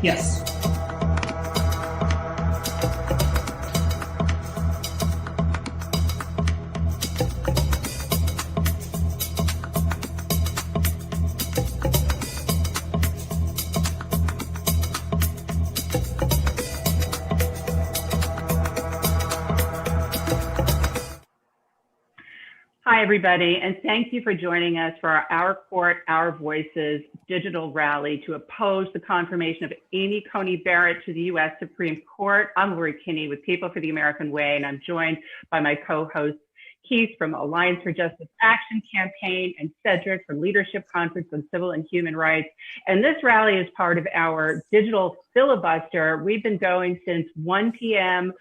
Yes. Hi, everybody, and thank you for joining us for Our Court, Our Voices digital rally to oppose the confirmation of Amy Coney Barrett to the U.S. Supreme Court. I'm Lori Kinney with People for the American Way, and I'm joined by my co-host Keith from Alliance for Justice Action Campaign and Cedric from Leadership Conference on Civil and Human Rights. And this rally is part of our digital filibuster. We've been going since 1 p.m.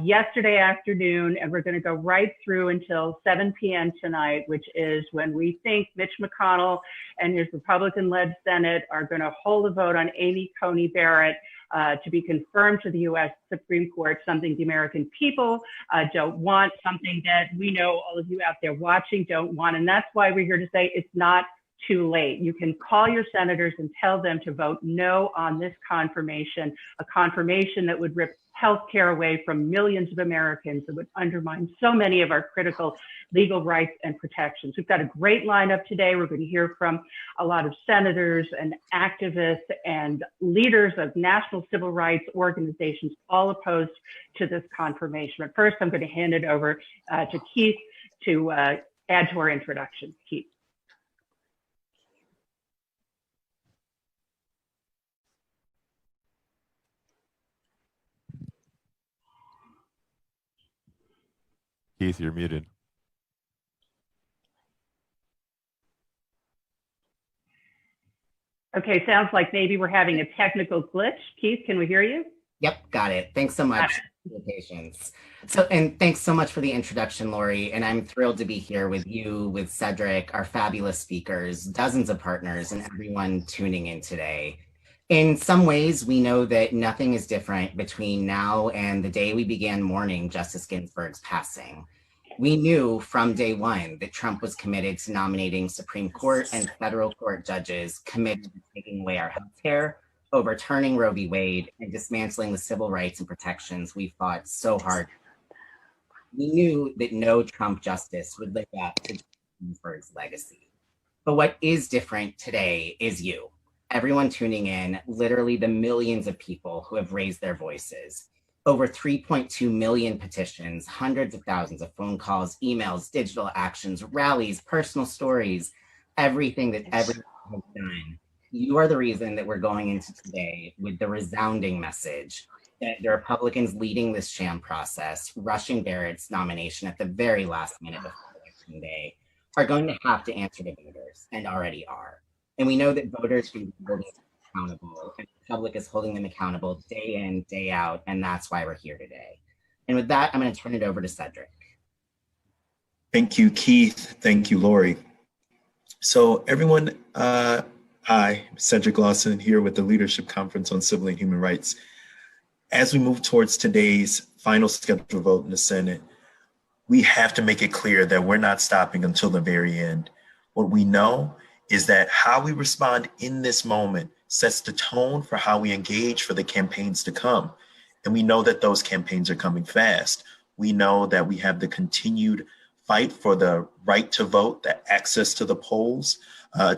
Yesterday afternoon, and we're going to go right through until 7 p.m. tonight, which is when we think Mitch McConnell and his Republican-led Senate are going to hold a vote on Amy Coney Barrett to be confirmed to the U.S. Supreme Court, something the American people don't want, something that we know all of you out there watching don't want. And that's why we're here to say it's not too late. You can call your senators and tell them to vote no on this confirmation, a confirmation that would rip health care away from millions of Americans, that would undermine so many of our critical legal rights and protections. We've got a great lineup today. We're going to hear from a lot of senators and activists and leaders of national civil rights organizations, all opposed to this confirmation. But first, I'm going to hand it over to Keith to add to our introduction. Keith. Keith, you're muted. Okay, sounds like maybe we're having a technical glitch. Keith, can we hear you? Yep, got it. Thanks so much for your patience. And thanks so much for the introduction, Lori. And I'm thrilled to be here with you, with Cedric, our fabulous speakers, dozens of partners, and everyone tuning in today. In some ways, we know that nothing is different between now and the day we began mourning Justice Ginsburg's passing. We knew from day one that Trump was committed to nominating Supreme Court and federal court judges committed to taking away our health care, overturning Roe v. Wade, and dismantling the civil rights and protections we fought so hard. We knew that no Trump justice would live up to Ginsburg's legacy. But what is different today is you. Everyone tuning in, literally the millions of people who have raised their voices. Over 3.2 million petitions, hundreds of thousands of phone calls, emails, digital actions, rallies, personal stories, everything that everyone has done. You are the reason that we're going into today with the resounding message that the Republicans leading this sham process, rushing Barrett's nomination at the very last minute before election day, are going to have to answer to voters, and already are. And we know that voters can be holding them accountable, and the public is holding them accountable day in, day out, and that's why we're here today. And with that, I'm going to turn it over to Cedric. Thank you, Keith. Thank you, Lori. So everyone, hi, Cedric Lawson here with the Leadership Conference on Civil and Human Rights. As we move towards today's final scheduled vote in the Senate, we have to make it clear that we're not stopping until the very end. What we know is that how we respond in this moment sets the tone for how we engage for the campaigns to come. And we know that those campaigns are coming fast. We know that we have the continued fight for the right to vote, the access to the polls,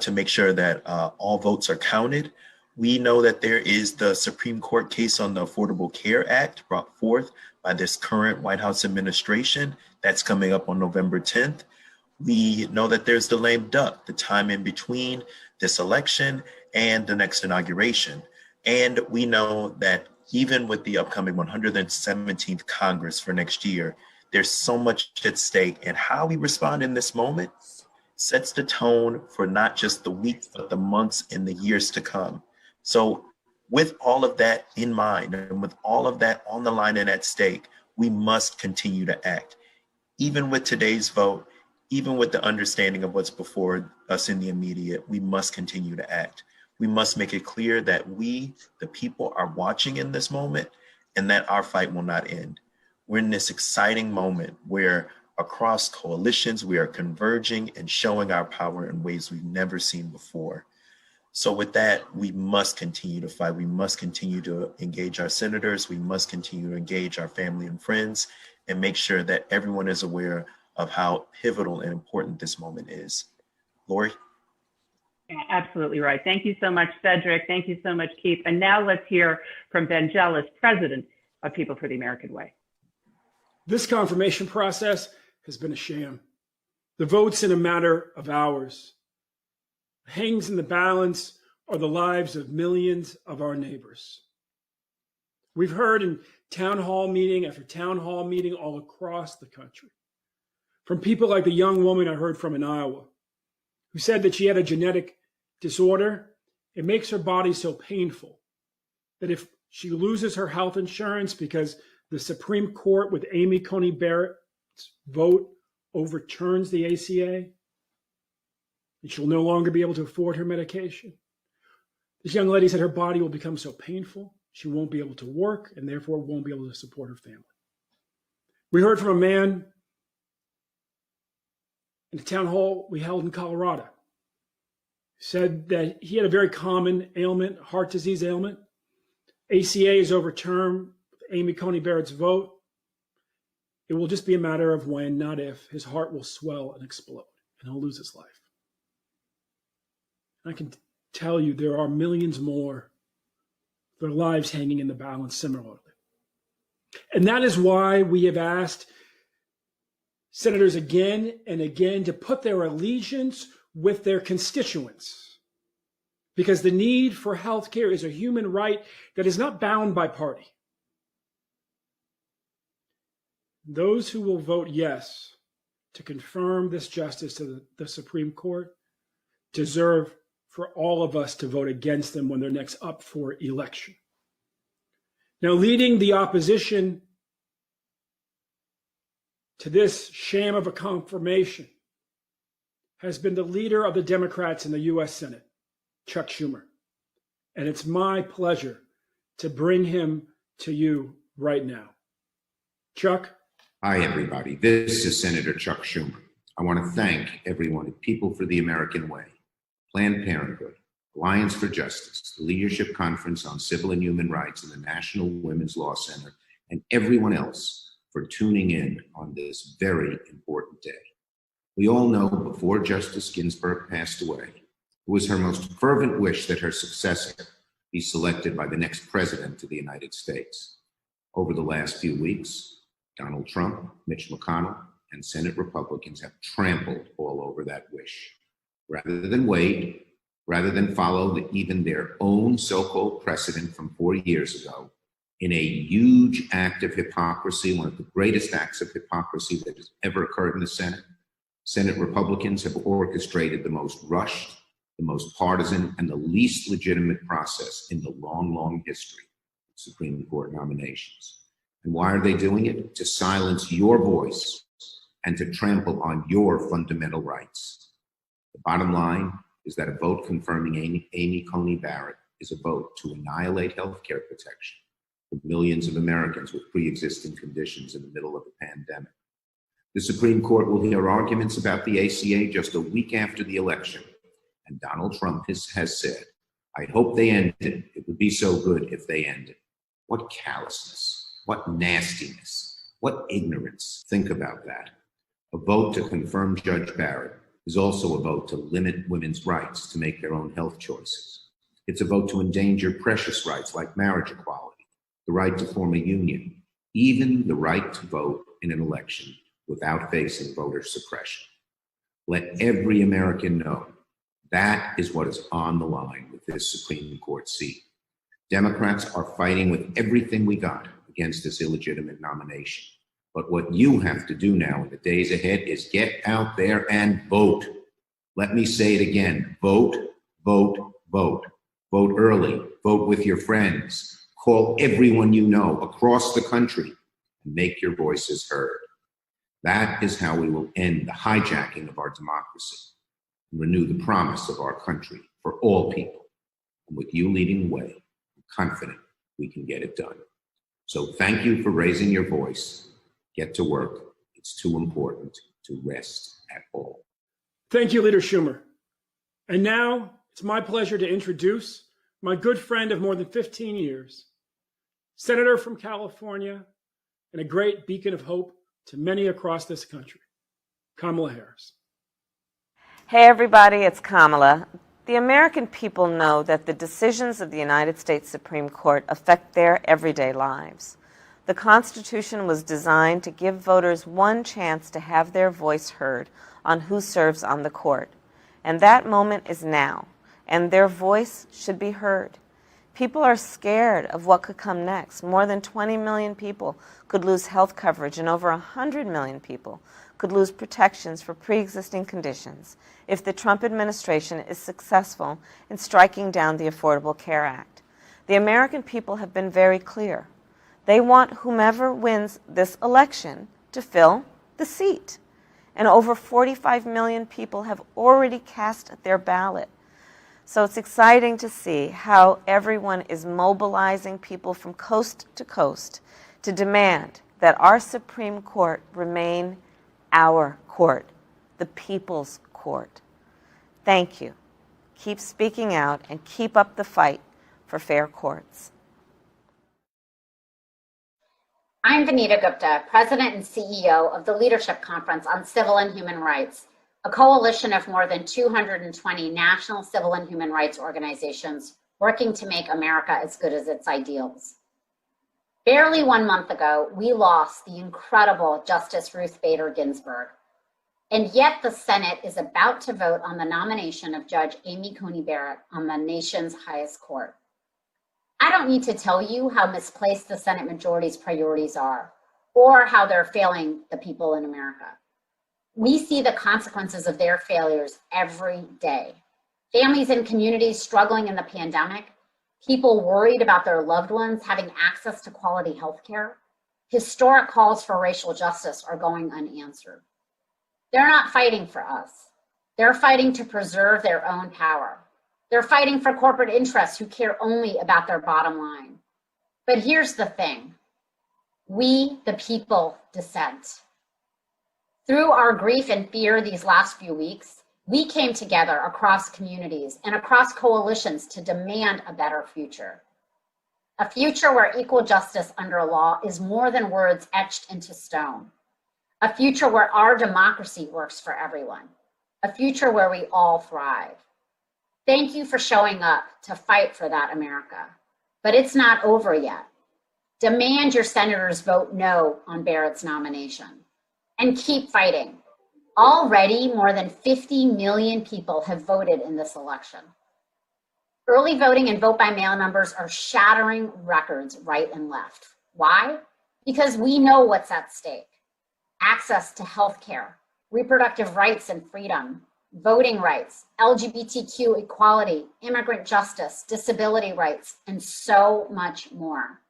to make sure that all votes are counted. We know that there is the Supreme Court case on the Affordable Care Act brought forth by this current White House administration that's coming up on November 10th. We know that there's the lame duck, the time in between this election and the next inauguration. And we know that even with the upcoming 117th Congress for next year, there's so much at stake, and how we respond in this moment sets the tone for not just the weeks, but the months and the years to come. So with all of that in mind, and with all of that on the line and at stake, we must continue to act. Even with today's vote, even with the understanding of what's before us in the immediate, we must continue to act. We must make it clear that we, the people, are watching in this moment and that our fight will not end. We're in this exciting moment where across coalitions, we are converging and showing our power in ways we've never seen before. So with that, we must continue to fight. We must continue to engage our senators. We must continue to engage our family and friends and make sure that everyone is aware of how pivotal and important this moment is. Lori? Yeah, absolutely right. Thank you so much, Cedric. Thank you so much, Keith. And now let's hear from Ben Jealous, president of People for the American Way. This confirmation process has been a sham. The vote's in a matter of hours. Hangs in the balance are the lives of millions of our neighbors. We've heard in town hall meeting after town hall meeting all across the country from people like the young woman I heard from in Iowa, who said that she had a genetic disorder. It makes her body so painful that if she loses her health insurance because the Supreme Court with Amy Coney Barrett's vote overturns the ACA, and she'll no longer be able to afford her medication. This young lady said her body will become so painful, she won't be able to work and therefore won't be able to support her family. We heard from a man in a town hall we held in Colorado, who said that he had a very common ailment, heart disease ailment. ACA is overturned with Amy Coney Barrett's vote. It will just be a matter of when, not if, his heart will swell and explode and he'll lose his life. I can tell you there are millions more, their lives hanging in the balance similarly. And that is why we have asked senators again and again to put their allegiance with their constituents, because the need for health care is a human right that is not bound by party. Those who will vote yes to confirm this justice to the Supreme Court deserve for all of us to vote against them when they're next up for election. Now, leading the opposition to this sham of a confirmation has been the leader of the Democrats in the U.S. Senate, Chuck Schumer. And it's my pleasure to bring him to you right now. Chuck? Hi, everybody. This is Senator Chuck Schumer. I want to thank everyone at People for the American Way, Planned Parenthood, Alliance for Justice, the Leadership Conference on Civil and Human Rights, and the National Women's Law Center, and everyone else for tuning in on this very important day. We all know before Justice Ginsburg passed away, it was her most fervent wish that her successor be selected by the next president of the United States. Over the last few weeks, Donald Trump, Mitch McConnell, and Senate Republicans have trampled all over that wish. Rather than wait, rather than follow even their own so-called precedent from 4 years ago, in a huge act of hypocrisy, one of the greatest acts of hypocrisy that has ever occurred in the Senate Republicans have orchestrated the most rushed, the most partisan, and the least legitimate process in the long, long history of Supreme Court nominations. And why are they doing it? To silence your voice and to trample on your fundamental rights. The bottom line is that a vote confirming Amy Coney Barrett is a vote to annihilate health care protection for millions of Americans with pre-existing conditions in the middle of a pandemic. The Supreme Court will hear arguments about the ACA just a week after the election, and Donald Trump has said, I hope they end it. It would be so good if they end it. What callousness, what nastiness, what ignorance. Think about that. A vote to confirm Judge Barrett is also a vote to limit women's rights to make their own health choices. It's a vote to endanger precious rights like marriage equality, the right to form a union, even the right to vote in an election without facing voter suppression. Let every American know that is what is on the line with this Supreme Court seat. Democrats are fighting with everything we got against this illegitimate nomination. But what you have to do now in the days ahead is get out there and vote. Let me say it again. Vote, vote, vote. Vote early. Vote with your friends. Call everyone you know across the country and make your voices heard. That is how we will end the hijacking of our democracy and renew the promise of our country for all people. And with you leading the way, I'm confident we can get it done. So thank you for raising your voice. Get to work. It's too important to rest at all. Thank you, Leader Schumer. And now It's my pleasure to introduce my good friend of more than 15 years, Senator from California, and a great beacon of hope to many across this country, Kamala Harris. Hey everybody, it's Kamala. The American people know that the decisions of the United States Supreme Court affect their everyday lives. The Constitution was designed to give voters one chance to have their voice heard on who serves on the court. And that moment is now, and their voice should be heard. People are scared of what could come next. More than 20 million people could lose health coverage, and over 100 million people could lose protections for pre-existing conditions if the Trump administration is successful in striking down the Affordable Care Act. The American people have been very clear. They want whomever wins this election to fill the seat. And over 45 million people have already cast their ballot. So it's exciting to see how everyone is mobilizing people from coast to coast to demand that our Supreme Court remain our court, the people's court. Thank you. Keep speaking out and keep up the fight for fair courts. I'm Vanita Gupta, President and CEO of the Leadership Conference on Civil and Human Rights, a coalition of more than 220 national civil and human rights organizations working to make America as good as its ideals. Barely 1 month ago, we lost the incredible Justice Ruth Bader Ginsburg. And yet the Senate is about to vote on the nomination of Judge Amy Coney Barrett on the nation's highest court. I don't need to tell you how misplaced the Senate majority's priorities are, or how they're failing the people in America. We see the consequences of their failures every day. Families and communities struggling in the pandemic, people worried about their loved ones having access to quality health care. Historic calls for racial justice are going unanswered. They're not fighting for us. They're fighting to preserve their own power. They're fighting for corporate interests who care only about their bottom line. But here's the thing. We, the people, dissent. Through our grief and fear these last few weeks, we came together across communities and across coalitions to demand a better future. A future where equal justice under law is more than words etched into stone. A future where our democracy works for everyone. A future where we all thrive. Thank you for showing up to fight for that America. But it's not over yet. Demand your senators vote no on Barrett's nomination. And keep fighting. Already, more than 50 million people have voted in this election. Early voting and vote by mail numbers are shattering records right and left. Why? Because we know what's at stake. Access to health care, reproductive rights and freedom, voting rights, LGBTQ equality, immigrant justice, disability rights, and so much more.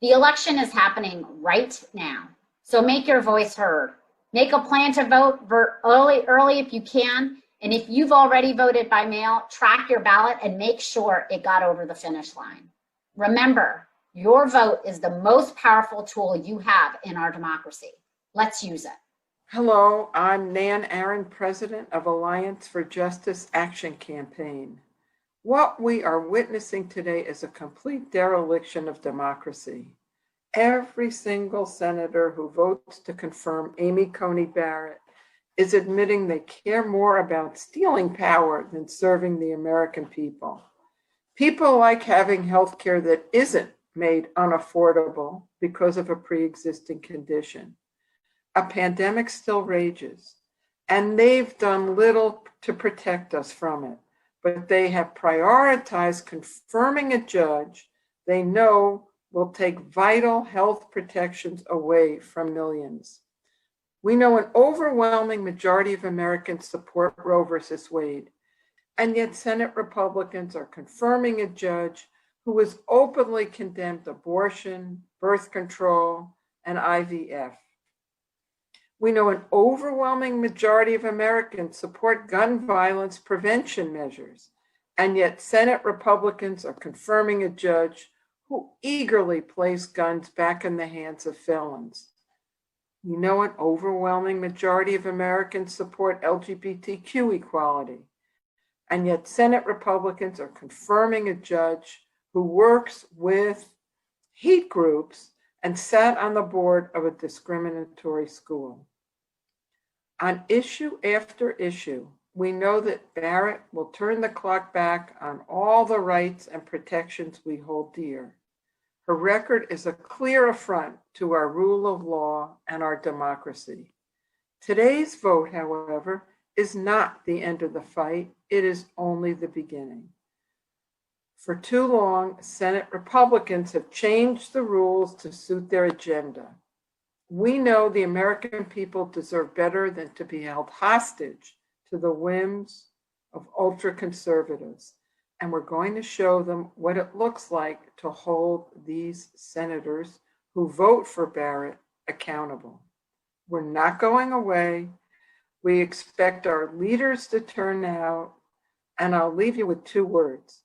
The election is happening right now. So make your voice heard. Make a plan to vote early if you can. And if you've already voted by mail, track your ballot and make sure it got over the finish line. Remember, your vote is the most powerful tool you have in our democracy. Let's use it. Hello, I'm Nan Aaron, President of Alliance for Justice Action Campaign. What we are witnessing today is a complete dereliction of democracy. Every single senator who votes to confirm Amy Coney Barrett is admitting they care more about stealing power than serving the American people. People like having health care that isn't made unaffordable because of a pre-existing condition. A pandemic still rages, and they've done little to protect us from it, but they have prioritized confirming a judge they know will take vital health protections away from millions. We know an overwhelming majority of Americans support Roe versus Wade, and yet Senate Republicans are confirming a judge who has openly condemned abortion, birth control, and IVF. We know an overwhelming majority of Americans support gun violence prevention measures, and yet Senate Republicans are confirming a judge who eagerly placed guns back in the hands of felons. We know an overwhelming majority of Americans support LGBTQ equality, And yet Senate Republicans are confirming a judge who works with heat groups and sat on the board of a discriminatory school. On issue after issue, we know that Barrett will turn the clock back on all the rights and protections we hold dear. Her record is a clear affront to our rule of law and our democracy. Today's vote, however, is not the end of the fight. It is only the beginning. For too long, Senate Republicans have changed the rules to suit their agenda. We know the American people deserve better than to be held hostage to the whims of ultra-conservatives, and we're going to show them what it looks like to hold these senators who vote for Barrett accountable. We're not going away. We expect our leaders to turn out, and I'll leave you with 2 words: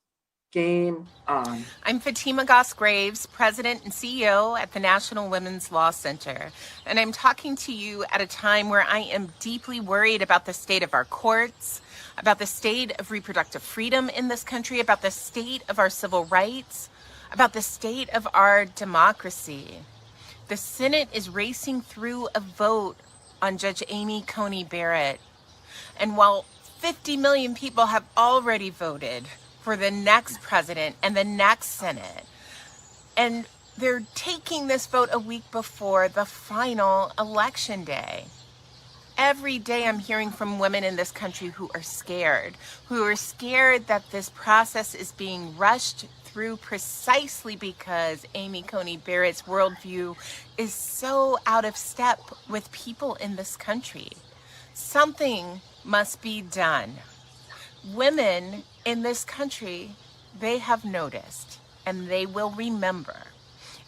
game on. I'm Fatima Goss-Graves, President and CEO at the National Women's Law Center, and I'm talking to you at a time where I am deeply worried about the state of our courts, about the state of reproductive freedom in this country, about the state of our civil rights, about the state of our democracy. The Senate is racing through a vote on Judge Amy Coney Barrett, and while 50 million people have already voted for the next president and the next Senate, and they're taking this vote a week before the final election day. Every day I'm hearing from women in this country who are scared that this process is being rushed through precisely because Amy Coney Barrett's worldview is so out of step with people in this country. Something must be done. Women in this country, they have noticed, and they will remember.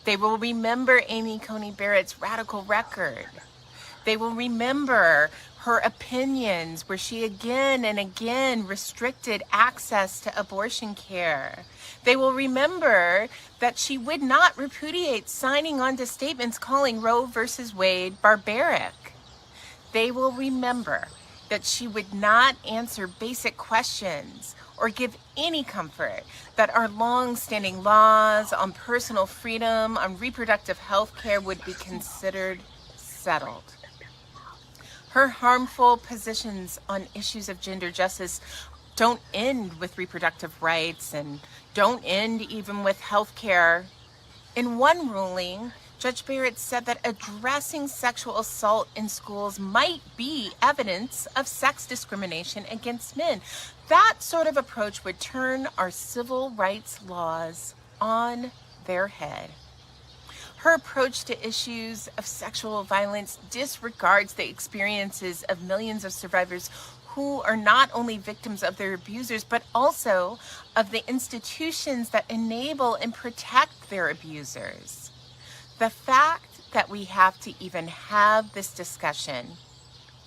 They will remember Amy Coney Barrett's radical record. They will remember her opinions where she again and again restricted access to abortion care. They will remember that she would not repudiate signing on to statements calling Roe versus Wade barbaric. They will remember that she would not answer basic questions or give any comfort that our long-standing laws on personal freedom, on reproductive health care would be considered settled. Her harmful positions on issues of gender justice don't end with reproductive rights and don't end even with health care. In one ruling, Judge Barrett said that addressing sexual assault in schools might be evidence of sex discrimination against men. That sort of approach would turn our civil rights laws on their head. Her approach to issues of sexual violence disregards the experiences of millions of survivors who are not only victims of their abusers, but also of the institutions that enable and protect their abusers. The fact that we have to even have this discussion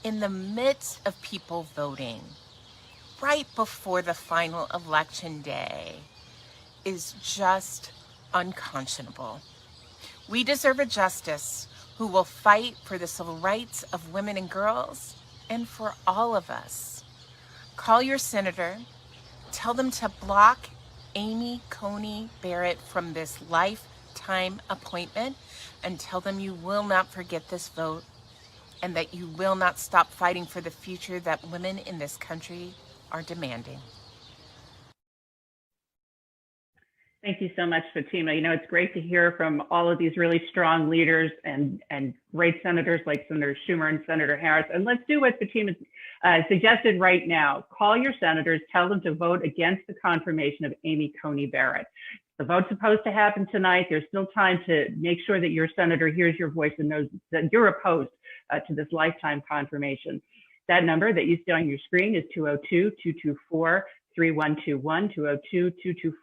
in the midst of people voting right before the final election day is just unconscionable. We deserve a justice who will fight for the civil rights of women and girls and for all of us. Call your senator, tell them to block Amy Coney Barrett from this lifetime appointment, and tell them you will not forget this vote and that you will not stop fighting for the future that women in this country are demanding. Thank you so much, Fatima. You know, it's great to hear from all of these really strong leaders and great senators like Senator Schumer and Senator Harris. And let's do what Fatima suggested right now. Call your senators, tell them to vote against the confirmation of Amy Coney Barrett. The vote's supposed to happen tonight. There's still time to make sure that your senator hears your voice and knows that you're opposed to this lifetime confirmation. That number that you see on your screen is 202-224-3121,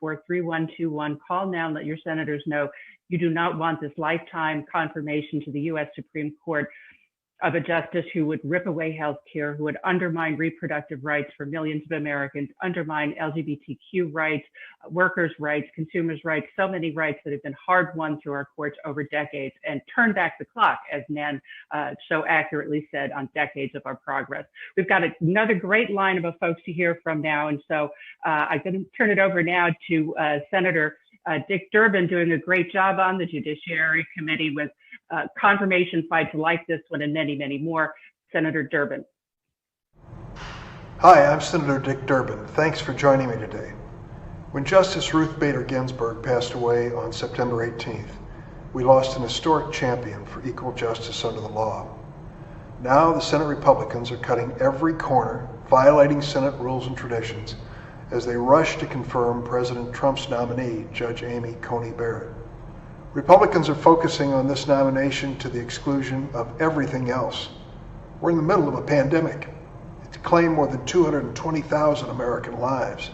202-224-3121. Call now and let your senators know you do not want this lifetime confirmation to the U.S. Supreme Court. of a justice who would rip away health care, who would undermine reproductive rights for millions of Americans, undermine LGBTQ rights, workers' rights, consumers' rights, so many rights that have been hard won through our courts over decades, and turn back the clock, as Nan so accurately said, on decades of our progress. We've got another great line of folks to hear from now, and so I'm going to turn it over now to Senator Dick Durbin, doing a great job on the Judiciary Committee with confirmation fights like this one and many, many more. Senator Durbin. Hi, I'm Senator Dick Durbin. Thanks for joining me today. When Justice Ruth Bader Ginsburg passed away on September 18th, we lost an historic champion for equal justice under the law. Now the Senate Republicans are cutting every corner, violating Senate rules and traditions as they rush to confirm President Trump's nominee, Judge Amy Coney Barrett. Republicans are focusing on this nomination to the exclusion of everything else. We're in the middle of a pandemic. It's claimed more than 220,000 American lives.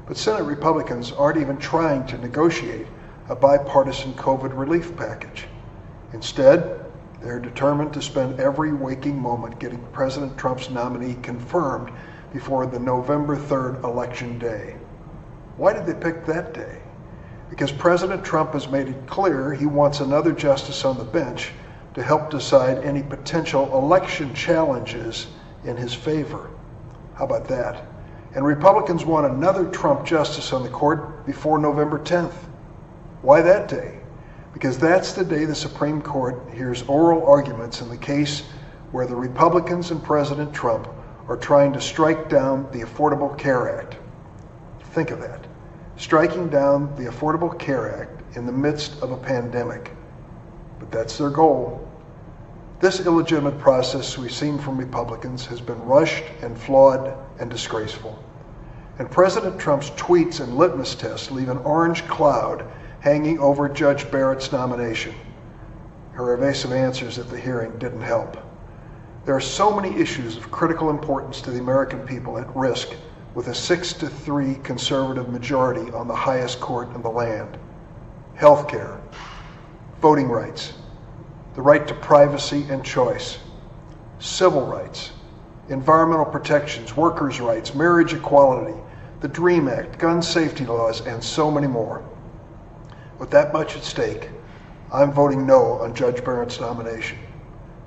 But Senate Republicans aren't even trying to negotiate a bipartisan COVID relief package. Instead, they're determined to spend every waking moment getting President Trump's nominee confirmed before the November 3rd election day. Why did they pick that day? Because President Trump has made it clear he wants another justice on the bench to help decide any potential election challenges in his favor. How about that? And Republicans want another Trump justice on the court before November 10th. Why that day? Because that's the day the Supreme Court hears oral arguments in the case where the Republicans and President Trump are trying to strike down the Affordable Care Act. Think of that. Striking down the Affordable Care Act in the midst of a pandemic. But that's their goal. This illegitimate process we've seen from Republicans has been rushed and flawed and disgraceful. And President Trump's tweets and litmus tests leave an orange cloud hanging over Judge Barrett's nomination. Her evasive answers at the hearing didn't help. There are so many issues of critical importance to the American people at risk with a 6-3 conservative majority on the highest court in the land. Healthcare, voting rights, the right to privacy and choice, civil rights, environmental protections, workers' rights, marriage equality, the DREAM Act, gun safety laws, and so many more. With that much at stake, I'm voting no on Judge Barrett's nomination.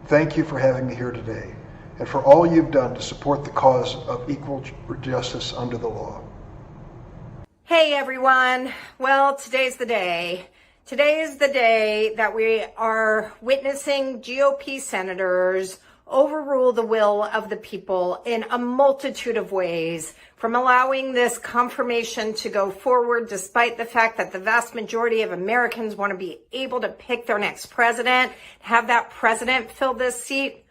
Thank you for having me here today, and for all you've done to support the cause of equal justice under the law. Hey everyone. Well, today's the day. Today is the day that we are witnessing GOP senators overrule the will of the people in a multitude of ways, from allowing this confirmation to go forward despite the fact that the vast majority of Americans want to be able to pick their next president, have that president fill this seat,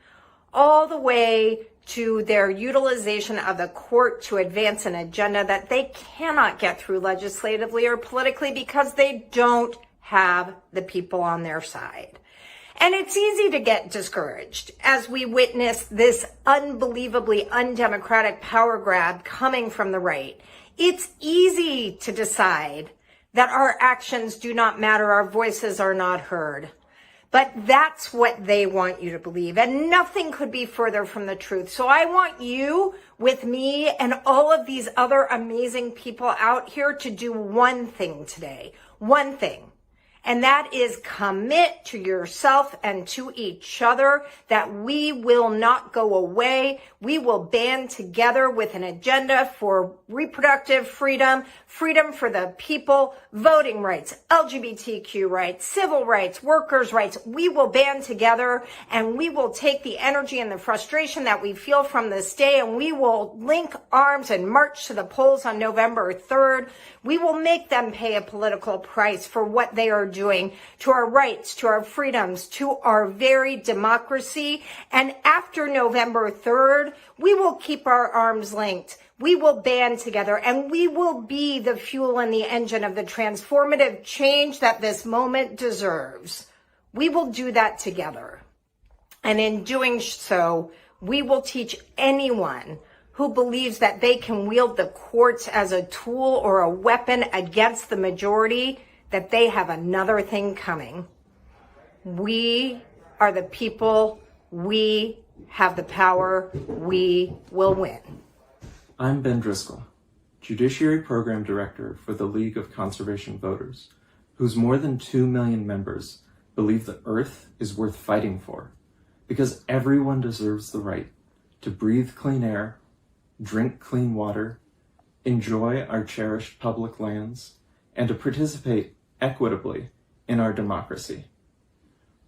all the way to their utilization of the court to advance an agenda that they cannot get through legislatively or politically because they don't have the people on their side. And it's easy to get discouraged as we witness this unbelievably undemocratic power grab coming from the right. It's easy to decide that our actions do not matter, our voices are not heard. But that's what they want you to believe, and nothing could be further from the truth. So I want you, with me and all of these other amazing people out here, to do one thing today. One thing. And that is commit to yourself and to each other that we will not go away. We will band together with an agenda for reproductive freedom, freedom for the people, voting rights, LGBTQ rights, civil rights, workers' rights. We will band together and we will take the energy and the frustration that we feel from this day and we will link arms and march to the polls on November 3rd. We will make them pay a political price for what they are doing to our rights, to our freedoms, to our very democracy. And after November 3rd, we will keep our arms linked. We will band together and we will be the fuel and the engine of the transformative change that this moment deserves. We will do that together. And in doing so, we will teach anyone who believes that they can wield the courts as a tool or a weapon against the majority, that they have another thing coming. We are the people We have the power. We will win. I'm Ben Driscoll, Judiciary Program Director for the League of Conservation Voters, whose more than 2 million members believe the earth is worth fighting for, because everyone deserves the right to breathe clean air, drink clean water, enjoy our cherished public lands, and to participate equitably in our democracy.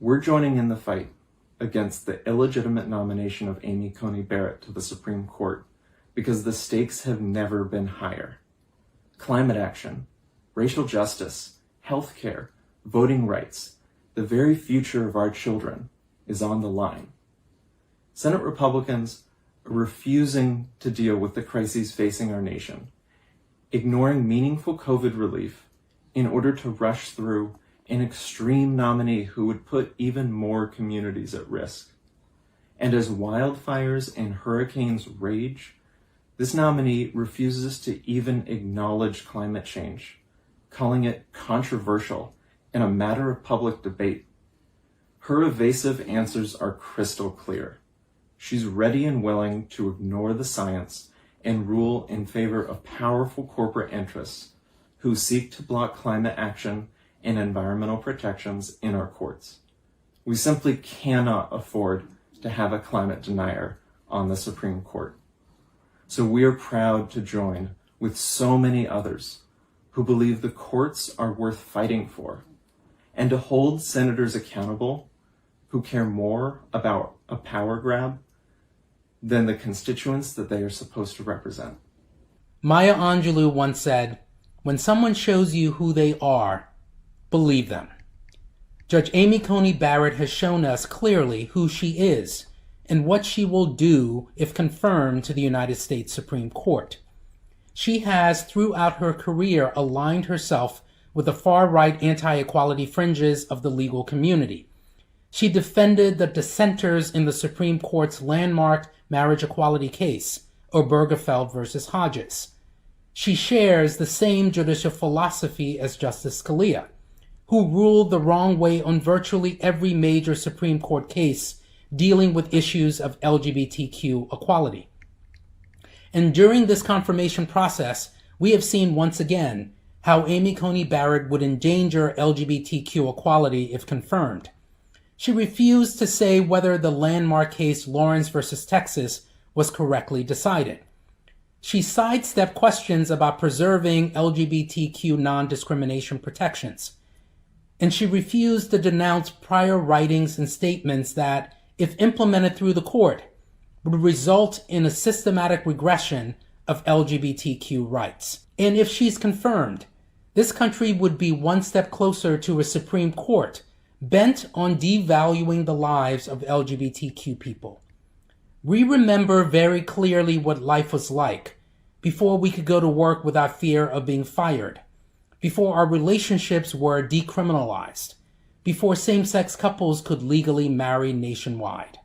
We're joining in the fight against the illegitimate nomination of Amy Coney Barrett to the Supreme Court because the stakes have never been higher. Climate action, racial justice, healthcare, voting rights, the very future of our children is on the line. Senate Republicans are refusing to deal with the crises facing our nation, ignoring meaningful COVID relief in order to rush through an extreme nominee who would put even more communities at risk. And as wildfires and hurricanes rage, this nominee refuses to even acknowledge climate change, calling it controversial and a matter of public debate. Her evasive answers are crystal clear. She's ready and willing to ignore the science and rule in favor of powerful corporate interests who seek to block climate action and environmental protections in our courts. We simply cannot afford to have a climate denier on the Supreme Court. So we are proud to join with so many others who believe the courts are worth fighting for, and to hold senators accountable who care more about a power grab than the constituents that they are supposed to represent. Maya Angelou once said, "When someone shows you who they are, believe them." Judge Amy Coney Barrett has shown us clearly who she is and what she will do if confirmed to the United States Supreme Court. She has, throughout her career, aligned herself with the far-right anti-equality fringes of the legal community. She defended the dissenters in the Supreme Court's landmark marriage equality case, Obergefell versus Hodges. She shares the same judicial philosophy as Justice Scalia, who ruled the wrong way on virtually every major Supreme Court case dealing with issues of LGBTQ equality. And during this confirmation process, we have seen once again how Amy Coney Barrett would endanger LGBTQ equality if confirmed. She refused to say whether the landmark case Lawrence versus Texas was correctly decided. She sidestepped questions about preserving LGBTQ non-discrimination protections. And she refused to denounce prior writings and statements that, if implemented through the court, would result in a systematic regression of LGBTQ rights. And if she's confirmed, this country would be one step closer to a Supreme Court bent on devaluing the lives of LGBTQ people. We remember very clearly what life was like before we could go to work without fear of being fired, before our relationships were decriminalized, before same-sex couples could legally marry nationwide.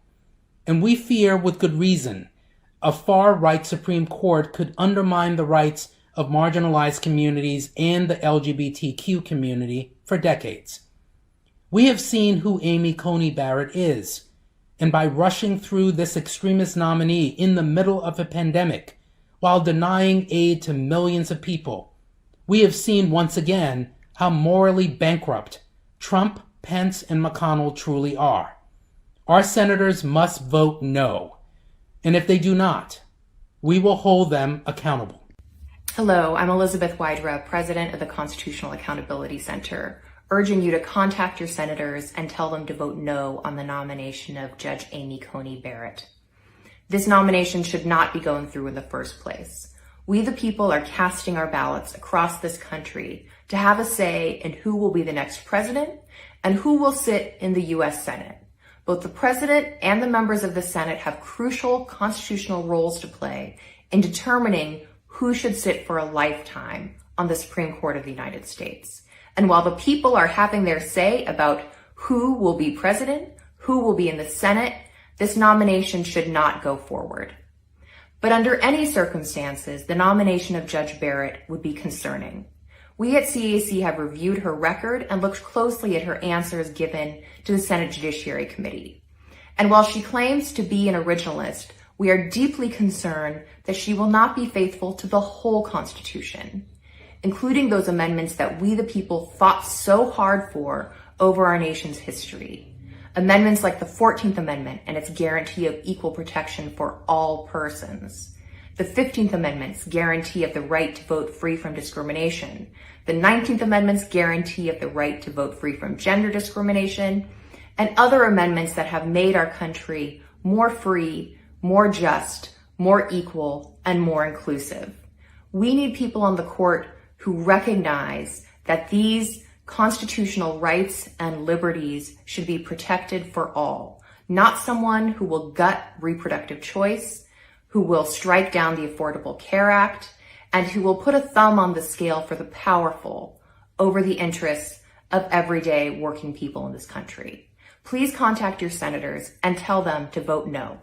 And we fear, with good reason, a far-right Supreme Court could undermine the rights of marginalized communities and the LGBTQ community for decades. We have seen who Amy Coney Barrett is, and by rushing through this extremist nominee in the middle of a pandemic while denying aid to millions of people, we have seen once again how morally bankrupt Trump, Pence, and McConnell truly are. Our senators must vote no, and if they do not, we will hold them accountable. Hello, I'm Elizabeth Wydra, President of the Constitutional Accountability Center, urging you to contact your senators and tell them to vote no on the nomination of Judge Amy Coney Barrett. This nomination should not be going through in the first place. We the people are casting our ballots across this country to have a say in who will be the next president and who will sit in the U.S. Senate. Both the president and the members of the Senate have crucial constitutional roles to play in determining who should sit for a lifetime on the Supreme Court of the United States. And while the people are having their say about who will be president, who will be in the Senate, this nomination should not go forward. But under any circumstances, the nomination of Judge Barrett would be concerning. We at CAC have reviewed her record and looked closely at her answers given to the Senate Judiciary Committee. And while she claims to be an originalist, we are deeply concerned that she will not be faithful to the whole Constitution, including those amendments that we the people fought so hard for over our nation's history. Amendments like the 14th Amendment and its guarantee of equal protection for all persons. The 15th Amendment's guarantee of the right to vote free from discrimination. The 19th Amendment's guarantee of the right to vote free from gender discrimination. And other amendments that have made our country more free, more just, more equal, and more inclusive. We need people on the court who recognize that these constitutional rights and liberties should be protected for all, not someone who will gut reproductive choice, who will strike down the Affordable Care Act, and who will put a thumb on the scale for the powerful over the interests of everyday working people in this country. Please contact your senators and tell them to vote no.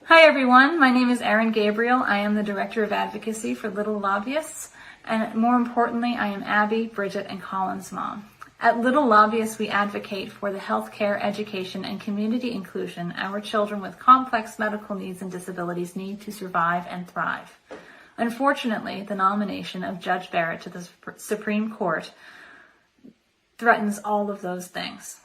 Hi everyone, my name is Erin Gabriel. I am the Director of Advocacy for Little Lobbyists, and more importantly, I am Abby, Bridget, and Colin's mom. At Little Lobbyists, we advocate for the healthcare, education, and community inclusion our children with complex medical needs and disabilities need to survive and thrive. Unfortunately, the nomination of Judge Barrett to the Supreme Court threatens all of those things.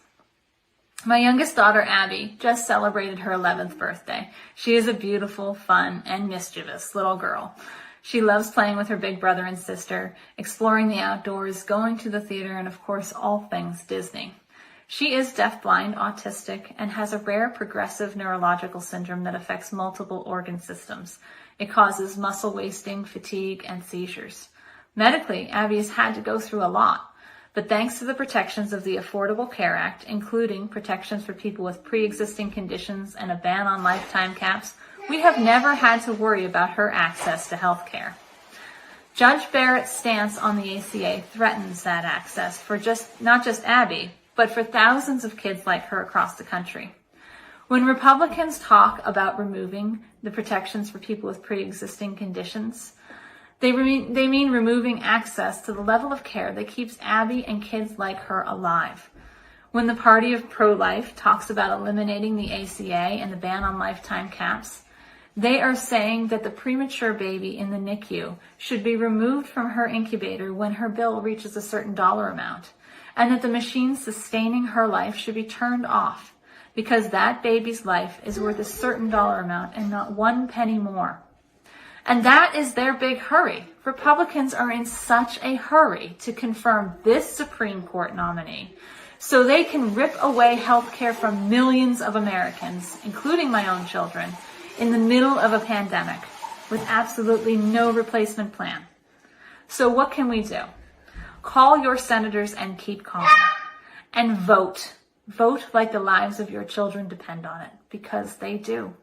My youngest daughter, Abby, just celebrated her 11th birthday. She is a beautiful, fun, and mischievous little girl. She loves playing with her big brother and sister, exploring the outdoors, going to the theater, and of course, all things Disney. She is deafblind, autistic, and has a rare progressive neurological syndrome that affects multiple organ systems. It causes muscle wasting, fatigue, and seizures. Medically, Abby has had to go through a lot. But thanks to the protections of the Affordable Care Act, including protections for people with pre-existing conditions and a ban on lifetime caps, we have never had to worry about her access to health care. Judge Barrett's stance on the ACA threatens that access for not just Abby, but for thousands of kids like her across the country. When Republicans talk about removing the protections for people with pre-existing conditions, they mean removing access to the level of care that keeps Abby and kids like her alive. When the party of pro-life talks about eliminating the ACA and the ban on lifetime caps, they are saying that the premature baby in the NICU should be removed from her incubator when her bill reaches a certain dollar amount, and that the machine sustaining her life should be turned off because that baby's life is worth a certain dollar amount and not 1 penny more. And that is their big hurry. Republicans are in such a hurry to confirm this Supreme Court nominee so they can rip away health care from millions of Americans, including my own children, in the middle of a pandemic with absolutely no replacement plan. So what can we do? Call your senators and keep calm. And vote. Vote like the lives of your children depend on it, because they do.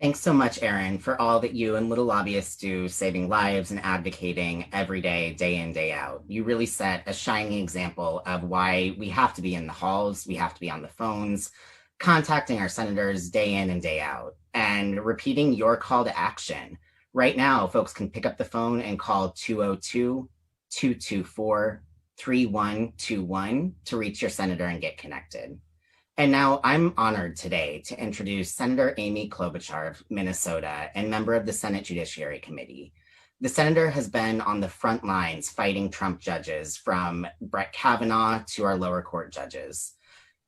Thanks so much, Erin, for all that you and Little Lobbyists do, saving lives and advocating every day, day in, day out. You really set a shining example of why we have to be in the halls, we have to be on the phones, contacting our senators day in and day out, and repeating your call to action. Right now, folks can pick up the phone and call 202-224-3121 to reach your senator and get connected. And now I'm honored today to introduce Senator Amy Klobuchar of Minnesota and member of the Senate Judiciary Committee. The senator has been on the front lines fighting Trump judges, from Brett Kavanaugh to our lower court judges.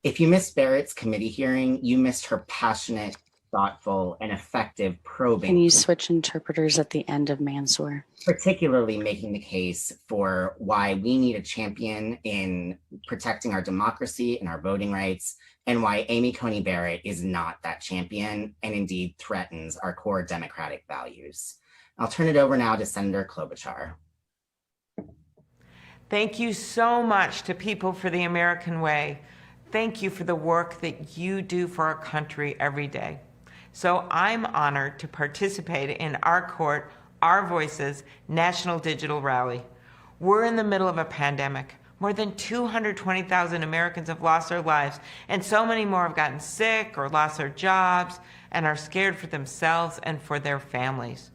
If you missed Barrett's committee hearing, you missed her passionate, thoughtful, and effective probing. Can you switch interpreters at the end of Mansour? Particularly making the case for why we need a champion in protecting our democracy and our voting rights, and why Amy Coney Barrett is not that champion and indeed threatens our core democratic values. I'll turn it over now to Senator Klobuchar. Thank you so much to People for the American Way. Thank you for the work that you do for our country every day. So I'm honored to participate in our court, Our Voices National Digital Rally. We're in the middle of a pandemic. More than 220,000 Americans have lost their lives, and so many more have gotten sick or lost their jobs and are scared for themselves and for their families.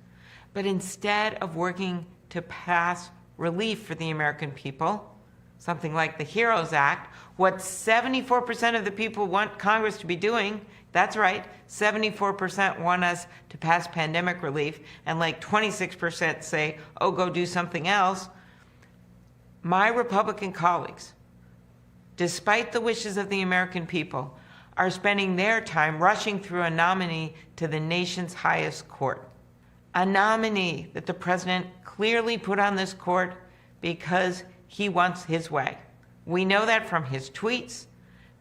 But instead of working to pass relief for the American people, something like the HEROES Act, what 74% of the people want Congress to be doing, that's right, 74% want us to pass pandemic relief, and like 26% say, oh, go do something else. My Republican colleagues, despite the wishes of the American people, are spending their time rushing through a nominee to the nation's highest court. A nominee that the president clearly put on this court because he wants his way. We know that from his tweets.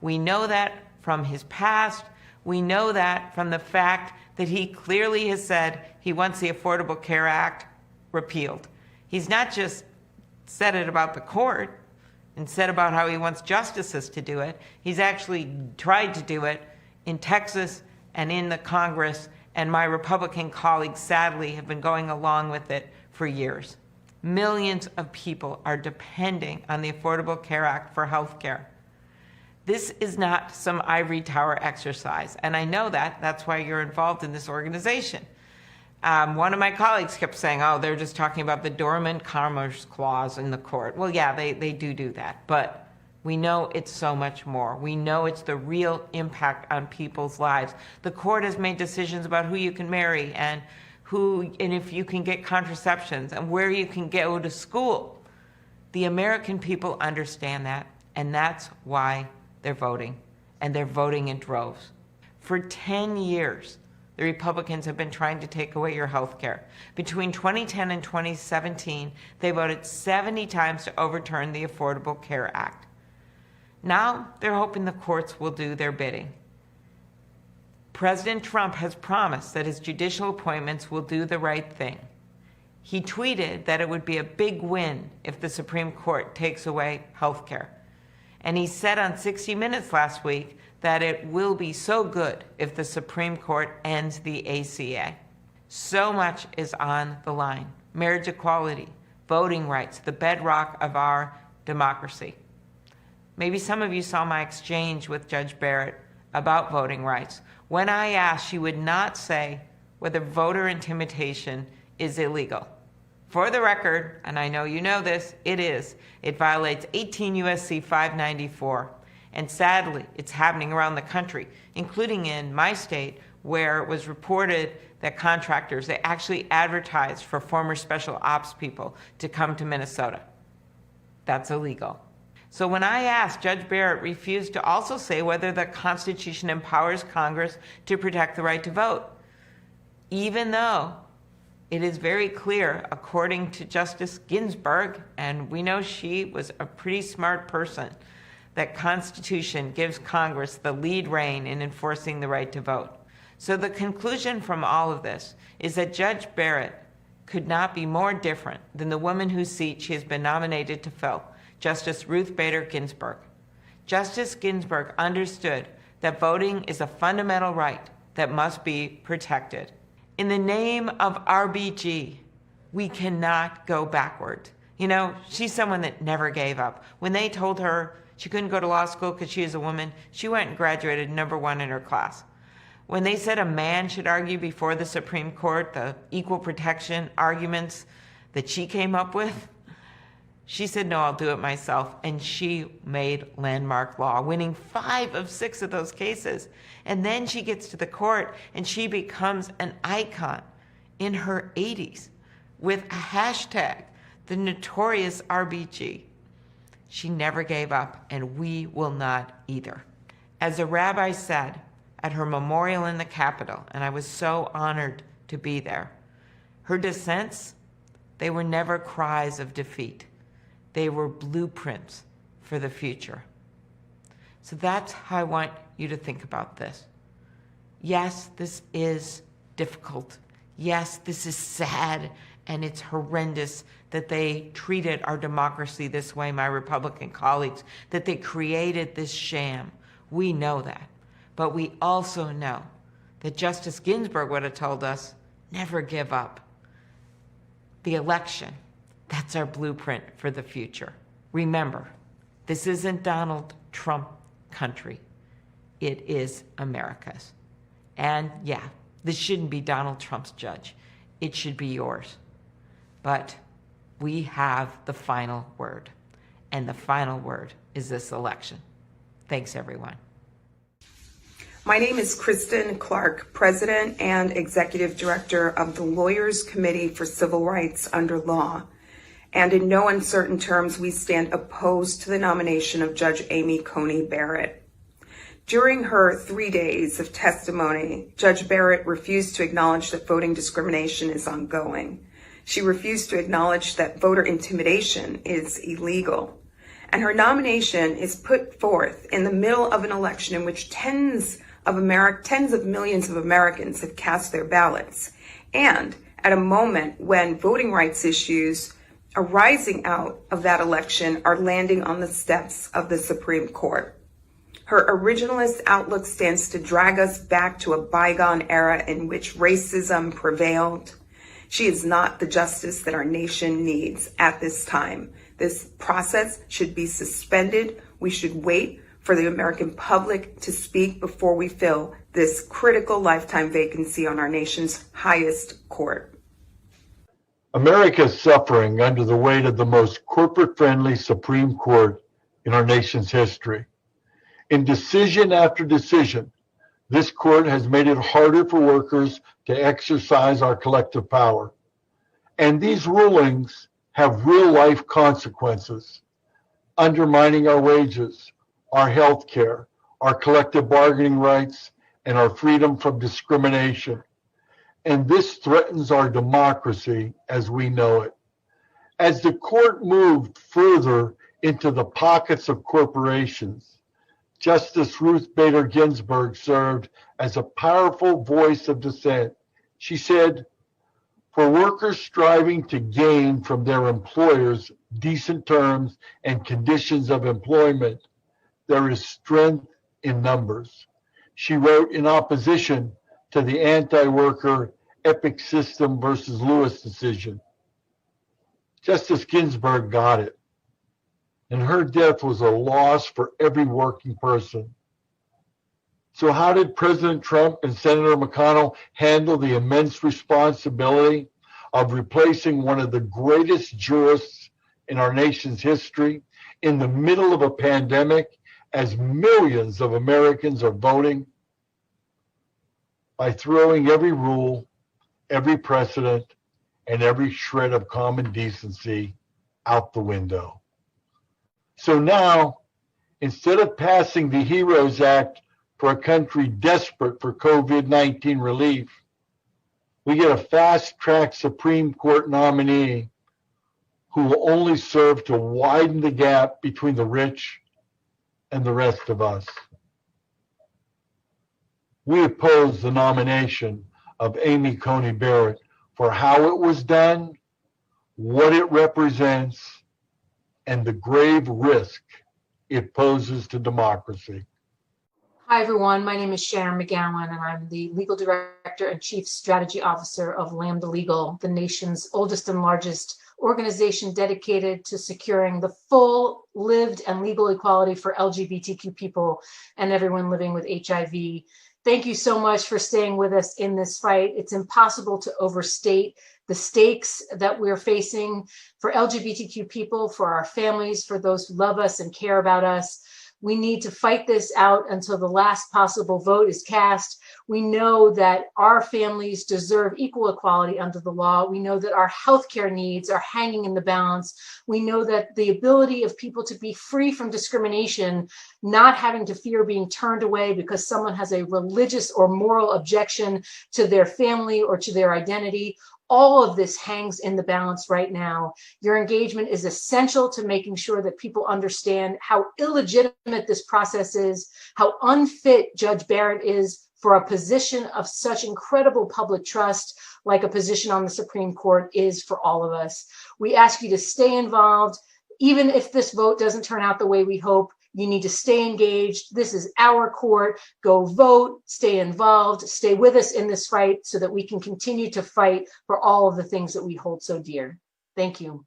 We know that from his past. We know that from the fact that he clearly has said he wants the Affordable Care Act repealed. He's not just said it about the court and said about how he wants justices to do it. He's actually tried to do it in Texas and in the Congress, and my Republican colleagues sadly have been going along with it for years. Millions of people are depending on the Affordable Care Act for health care. This is not some ivory tower exercise, and I know that. That's why you're involved in this organization. One of my colleagues kept saying, oh, they're just talking about the dormant commerce clause in the court. Well, yeah, they do that, but we know it's so much more. We know it's the real impact on people's lives. The court has made decisions about who you can marry and if you can get contraceptions and where you can go to school. The American people understand that, and that's why they're voting, and they're voting in droves. For 10 years, the Republicans have been trying to take away your health care. Between 2010 and 2017, they voted 70 times to overturn the Affordable Care Act. Now, they're hoping the courts will do their bidding. President Trump has promised that his judicial appointments will do the right thing. He tweeted that it would be a big win if the Supreme Court takes away health care. And he said on 60 Minutes last week that it will be so good if the Supreme Court ends the ACA. So much is on the line. Marriage equality, voting rights, the bedrock of our democracy. Maybe some of you saw my exchange with Judge Barrett about voting rights. When I asked, she would not say whether voter intimidation is illegal. For the record, and I know you know this, it is. It violates 18 U.S.C. 594. And sadly, it's happening around the country, including in my state, where it was reported that contractors, they actually advertised for former special ops people to come to Minnesota. That's illegal. So when I asked, Judge Barrett refused to also say whether the Constitution empowers Congress to protect the right to vote, even though it is very clear, according to Justice Ginsburg, and we know she was a pretty smart person, that Constitution gives Congress the lead rein in enforcing the right to vote. So the conclusion from all of this is that Judge Barrett could not be more different than the woman whose seat she has been nominated to fill, Justice Ruth Bader Ginsburg. Justice Ginsburg understood that voting is a fundamental right that must be protected. In the name of RBG, we cannot go backward. You know, she's someone that never gave up. When they told her she couldn't go to law school because she is a woman, she went and graduated #1 in her class. When they said a man should argue before the Supreme Court the equal protection arguments that she came up with, she said, no, I'll do it myself. And she made landmark law, winning 5 of 6 of those cases. And then she gets to the court and she becomes an icon in her 80s with a hashtag, the notorious RBG. She never gave up, and we will not either. As a rabbi said at her memorial in the Capitol, and I was so honored to be there, her dissents, they were never cries of defeat. They were blueprints for the future. So that's how I want you to think about this. Yes, this is difficult. Yes, this is sad, and it's horrendous that they treated our democracy this way, my Republican colleagues, that they created this sham. We know that. But we also know that Justice Ginsburg would have told us, never give up. The election, that's our blueprint for the future. Remember, this isn't Donald Trump country. It is America's. And yeah, this shouldn't be Donald Trump's judge. It should be yours. But we have the final word. and the final word is this election. Thanks, everyone. My name is Kristen Clark, President and Executive Director of the Lawyers Committee for Civil Rights Under Law. And in no uncertain terms, we stand opposed to the nomination of Judge Amy Coney Barrett. During her 3 days of testimony, Judge Barrett refused to acknowledge that voting discrimination is ongoing. She refused to acknowledge that voter intimidation is illegal. And her nomination is put forth in the middle of an election in which tens of millions of Americans have cast their ballots, and at a moment when voting rights issues arising out of that election are landing on the steps of the Supreme Court. Her originalist outlook stands to drag us back to a bygone era in which racism prevailed. She is not the justice that our nation needs at this time. This process should be suspended. We should wait for the American public to speak before we fill this critical lifetime vacancy on our nation's highest court. America is suffering under the weight of the most corporate-friendly Supreme Court in our nation's history. In decision after decision, this court has made it harder for workers to exercise our collective power. And these rulings have real-life consequences, undermining our wages, our health care, our collective bargaining rights, and our freedom from discrimination. And this threatens our democracy as we know it. As the court moved further into the pockets of corporations, Justice Ruth Bader Ginsburg served as a powerful voice of dissent. She said, "For workers striving to gain from their employers decent terms and conditions of employment, there is strength in numbers." She wrote in opposition to the anti-worker Epic System versus Lewis decision. Justice Ginsburg got it, and her death was a loss for every working person. So how did President Trump and Senator McConnell handle the immense responsibility of replacing one of the greatest jurists in our nation's history in the middle of a pandemic as millions of Americans are voting? By throwing every rule, every precedent, and every shred of common decency out the window. So now, instead of passing the HEROES Act for a country desperate for COVID-19 relief, we get a fast-track Supreme Court nominee who will only serve to widen the gap between the rich and the rest of us. We oppose the nomination of Amy Coney Barrett for how it was done, what it represents, and the grave risk it poses to democracy. Hi, everyone. My name is Sharon McGowan, and I'm the Legal Director and Chief Strategy Officer of Lambda Legal, the nation's oldest and largest organization dedicated to securing the full lived and legal equality for LGBTQ people and everyone living with HIV. Thank you so much for staying with us in this fight. It's impossible to overstate the stakes that we're facing for LGBTQ people, for our families, for those who love us and care about us. We need to fight this out until the last possible vote is cast. We know that our families deserve equal equality under the law. We know that our healthcare needs are hanging in the balance. We know that the ability of people to be free from discrimination, not having to fear being turned away because someone has a religious or moral objection to their family or to their identity, all of this hangs in the balance right now. Your engagement is essential to making sure that people understand how illegitimate this process is, how unfit Judge Barrett is for a position of such incredible public trust, like a position on the Supreme Court is for all of us. We ask you to stay involved. Even if this vote doesn't turn out the way we hope, you need to stay engaged. This is our court. Go vote, stay involved, stay with us in this fight so that we can continue to fight for all of the things that we hold so dear. Thank you.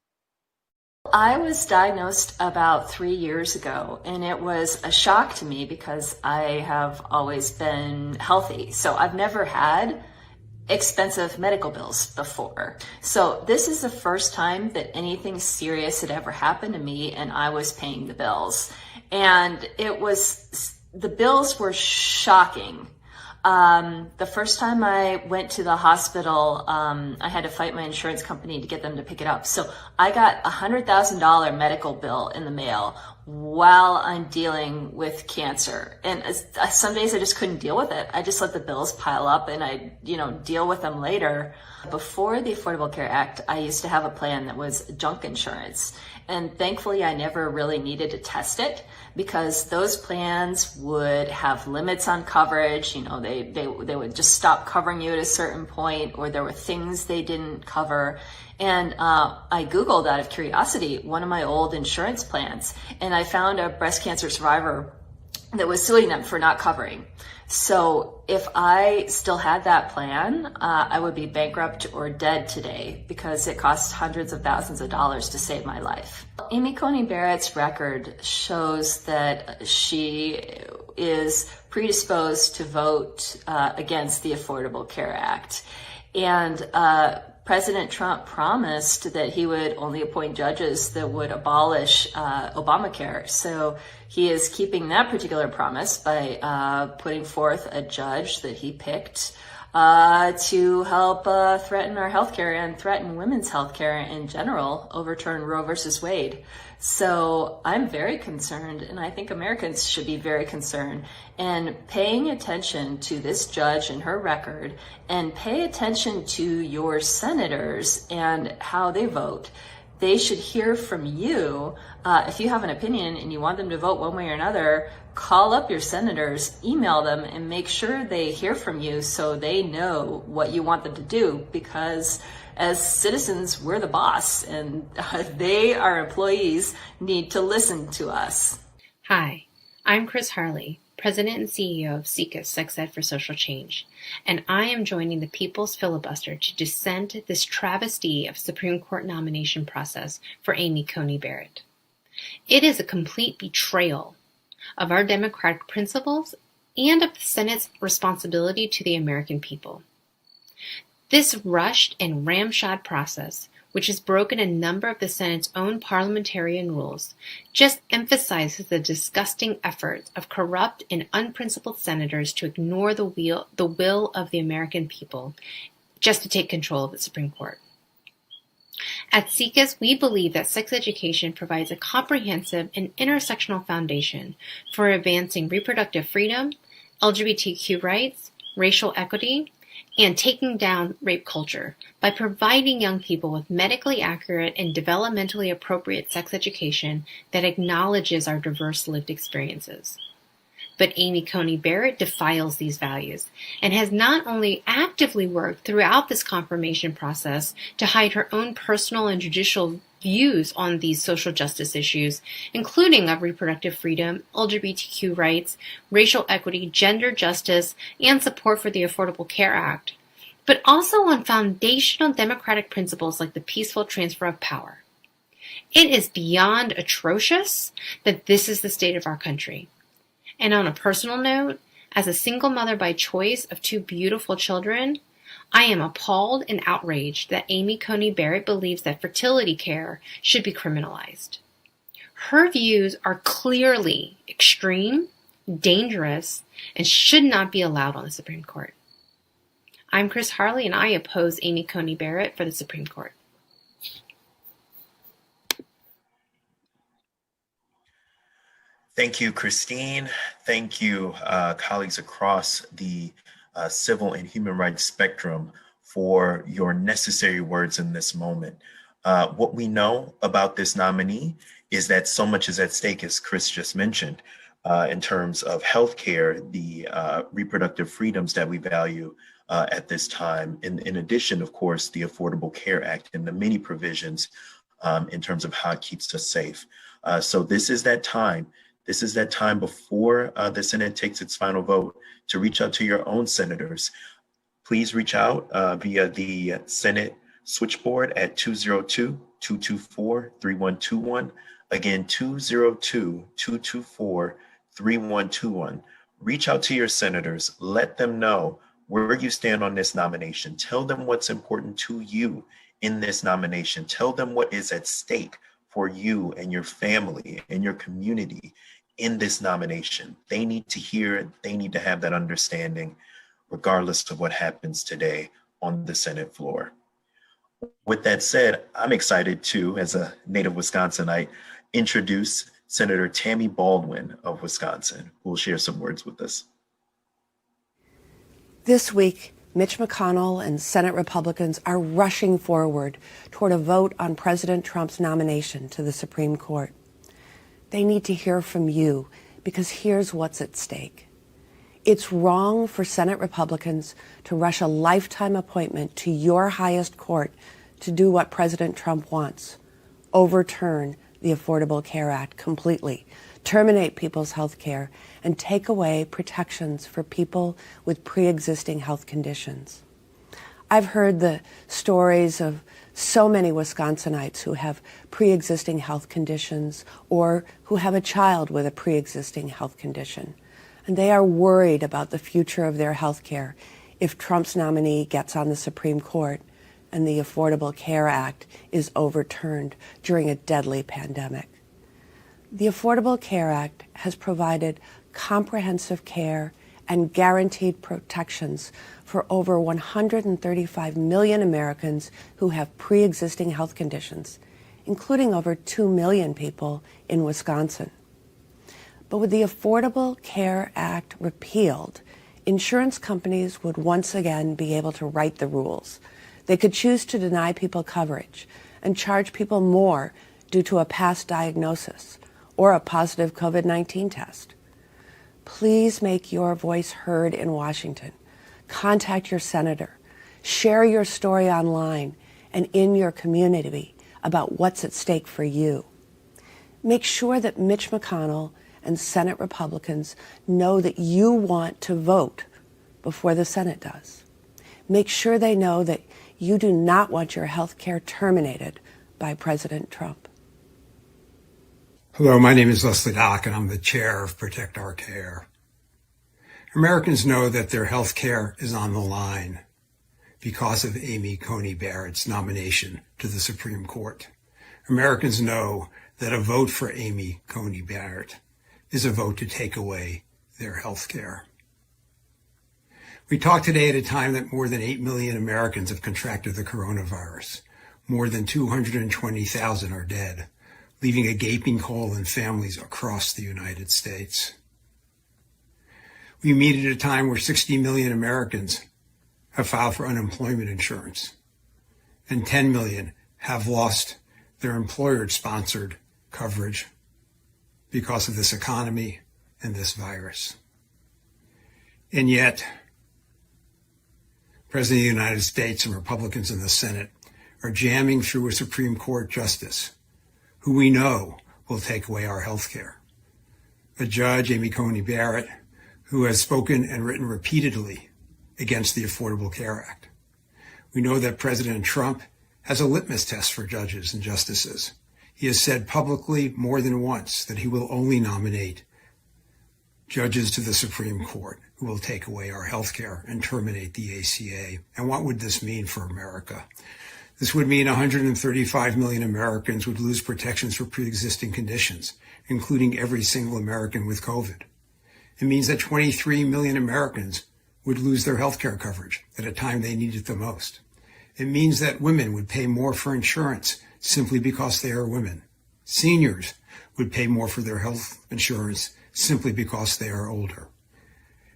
I was diagnosed about 3 years ago, and it was a shock to me because I have always been healthy. So I've never had expensive medical bills before. So this is the first time that anything serious had ever happened to me and I was paying the bills. And the bills were shocking. The first time I went to the hospital, I had to fight my insurance company to get them to pick it up. So I got a $100,000 medical bill in the mail while I'm dealing with cancer. And some days I just couldn't deal with it. I just let the bills pile up and I, deal with them later. Before the Affordable Care Act, I used to have a plan that was junk insurance. And thankfully, I never really needed to test it because those plans would have limits on coverage. They would just stop covering you at a certain point, or there were things they didn't cover. And I Googled out of curiosity one of my old insurance plans, and I found a breast cancer survivor that was suing them for not covering. So if I still had that plan, I would be bankrupt or dead today because it costs hundreds of thousands of dollars to save my life. Amy Coney Barrett's record shows that she is predisposed to vote against the Affordable Care Act. And President Trump promised that he would only appoint judges that would abolish Obamacare. So he is keeping that particular promise by putting forth a judge that he picked to help threaten our healthcare and threaten women's healthcare in general, overturn Roe versus Wade. So I'm very concerned, and I think Americans should be very concerned, and paying attention to this judge and her record, and pay attention to your senators and how they vote. They should hear from you. If you have an opinion and you want them to vote one way or another, call up your senators, email them, and make sure they hear from you so they know what you want them to do, because as citizens, we're the boss, and they, our employees, need to listen to us. Hi, I'm Chris Harley, President and CEO of SECA, Sex Ed for Social Change, and I am joining the People's Filibuster to dissent this travesty of Supreme Court nomination process for Amy Coney Barrett. It is a complete betrayal of our democratic principles and of the Senate's responsibility to the American people. This rushed and ramshot process, which has broken a number of the Senate's own parliamentarian rules, just emphasizes the disgusting efforts of corrupt and unprincipled senators to ignore the will of the American people just to take control of the Supreme Court. At SECAS, we believe that sex education provides a comprehensive and intersectional foundation for advancing reproductive freedom, LGBTQ rights, racial equity, and taking down rape culture by providing young people with medically accurate and developmentally appropriate sex education that acknowledges our diverse lived experiences. But Amy Coney Barrett defiles these values and has not only actively worked throughout this confirmation process to hide her own personal and judicial views on these social justice issues, including of reproductive freedom, LGBTQ rights, racial equity, gender justice, and support for the Affordable Care Act, but also on foundational democratic principles like the peaceful transfer of power. It is beyond atrocious that this is the state of our country. And on a personal note, as a single mother by choice of two beautiful children, I am appalled and outraged that Amy Coney Barrett believes that fertility care should be criminalized. Her views are clearly extreme, dangerous, and should not be allowed on the Supreme Court. I'm Chris Harley, and I oppose Amy Coney Barrett for the Supreme Court. Thank you, Christine. Thank you, colleagues across the civil and human rights spectrum, for your necessary words in this moment. What we know about this nominee is that so much is at stake, as Chris just mentioned, in terms of healthcare, the reproductive freedoms that we value at this time. In addition, of course, the Affordable Care Act and the many provisions in terms of how it keeps us safe. So this is that time. This is that time before the Senate takes its final vote to reach out to your own senators. Please reach out via the Senate switchboard at 202-224-3121. Again, 202-224-3121. Reach out to your senators. Let them know where you stand on this nomination. Tell them what's important to you in this nomination. Tell them what is at stake for you and your family and your community in this nomination. They need to hear it. They need to have that understanding, regardless of what happens today on the Senate floor. With that said, I'm excited to, as a native Wisconsinite, introduce Senator Tammy Baldwin of Wisconsin, who will share some words with us. This week, Mitch McConnell and Senate Republicans are rushing forward toward a vote on President Trump's nomination to the Supreme Court. They need to hear from you, because here's what's at stake. It's wrong for Senate Republicans to rush a lifetime appointment to your highest court to do what President Trump wants: overturn the Affordable Care Act completely, terminate people's health care, and take away protections for people with pre-existing health conditions. I've heard the stories of so many Wisconsinites who have pre-existing health conditions or who have a child with a pre-existing health condition. And they are worried about the future of their health care if Trump's nominee gets on the Supreme Court and the Affordable Care Act is overturned during a deadly pandemic. The Affordable Care Act has provided comprehensive care and guaranteed protections for over 135 million Americans who have pre-existing health conditions, including over 2 million people in Wisconsin. But with the Affordable Care Act repealed, insurance companies would once again be able to write the rules. They could choose to deny people coverage and charge people more due to a past diagnosis or a positive COVID-19 test. Please make your voice heard in Washington. Contact your senator. Share your story online and in your community about what's at stake for you. Make sure that Mitch McConnell and Senate Republicans know that you want to vote before the Senate does. Make sure they know that you do not want your health care terminated by President Trump. Hello, my name is Leslie Dock, and I'm the chair of Protect Our Care. Americans know that their health care is on the line because of Amy Coney Barrett's nomination to the Supreme Court. Americans know that a vote for Amy Coney Barrett is a vote to take away their health care. We talk today at a time that more than 8 million Americans have contracted the coronavirus. More than 220,000 are dead, leaving a gaping hole in families across the United States. We meet at a time where 60 million Americans have filed for unemployment insurance, and 10 million have lost their employer-sponsored coverage because of this economy and this virus. And yet, President of the United States and Republicans in the Senate are jamming through a Supreme Court justice who we know will take away our health care. A judge, Amy Coney Barrett, who has spoken and written repeatedly against the Affordable Care Act. We know that President Trump has a litmus test for judges and justices. He has said publicly more than once that he will only nominate judges to the Supreme Court who will take away our health care and terminate the ACA. And what would this mean for America? This would mean 135 million Americans would lose protections for pre-existing conditions, including every single American with COVID. It means that 23 million Americans would lose their health care coverage at a time they need it the most. It means that women would pay more for insurance simply because they are women. Seniors would pay more for their health insurance simply because they are older.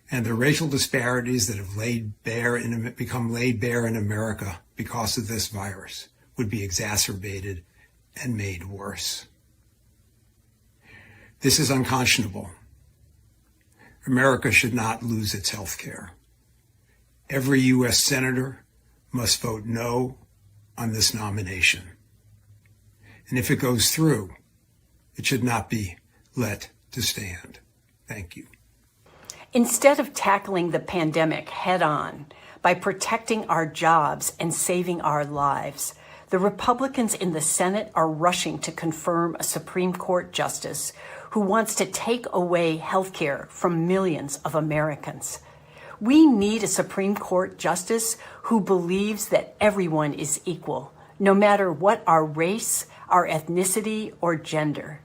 And the racial disparities that have become laid bare in America because of this virus would be exacerbated and made worse. This is unconscionable. America should not lose its health care. Every U.S. senator must vote no on this nomination. And if it goes through, it should not be let to stand. Thank you. Instead of tackling the pandemic head-on by protecting our jobs and saving our lives, the Republicans in the Senate are rushing to confirm a Supreme Court justice who wants to take away health care from millions of Americans. We need a Supreme Court justice who believes that everyone is equal, no matter what our race, our ethnicity, or gender.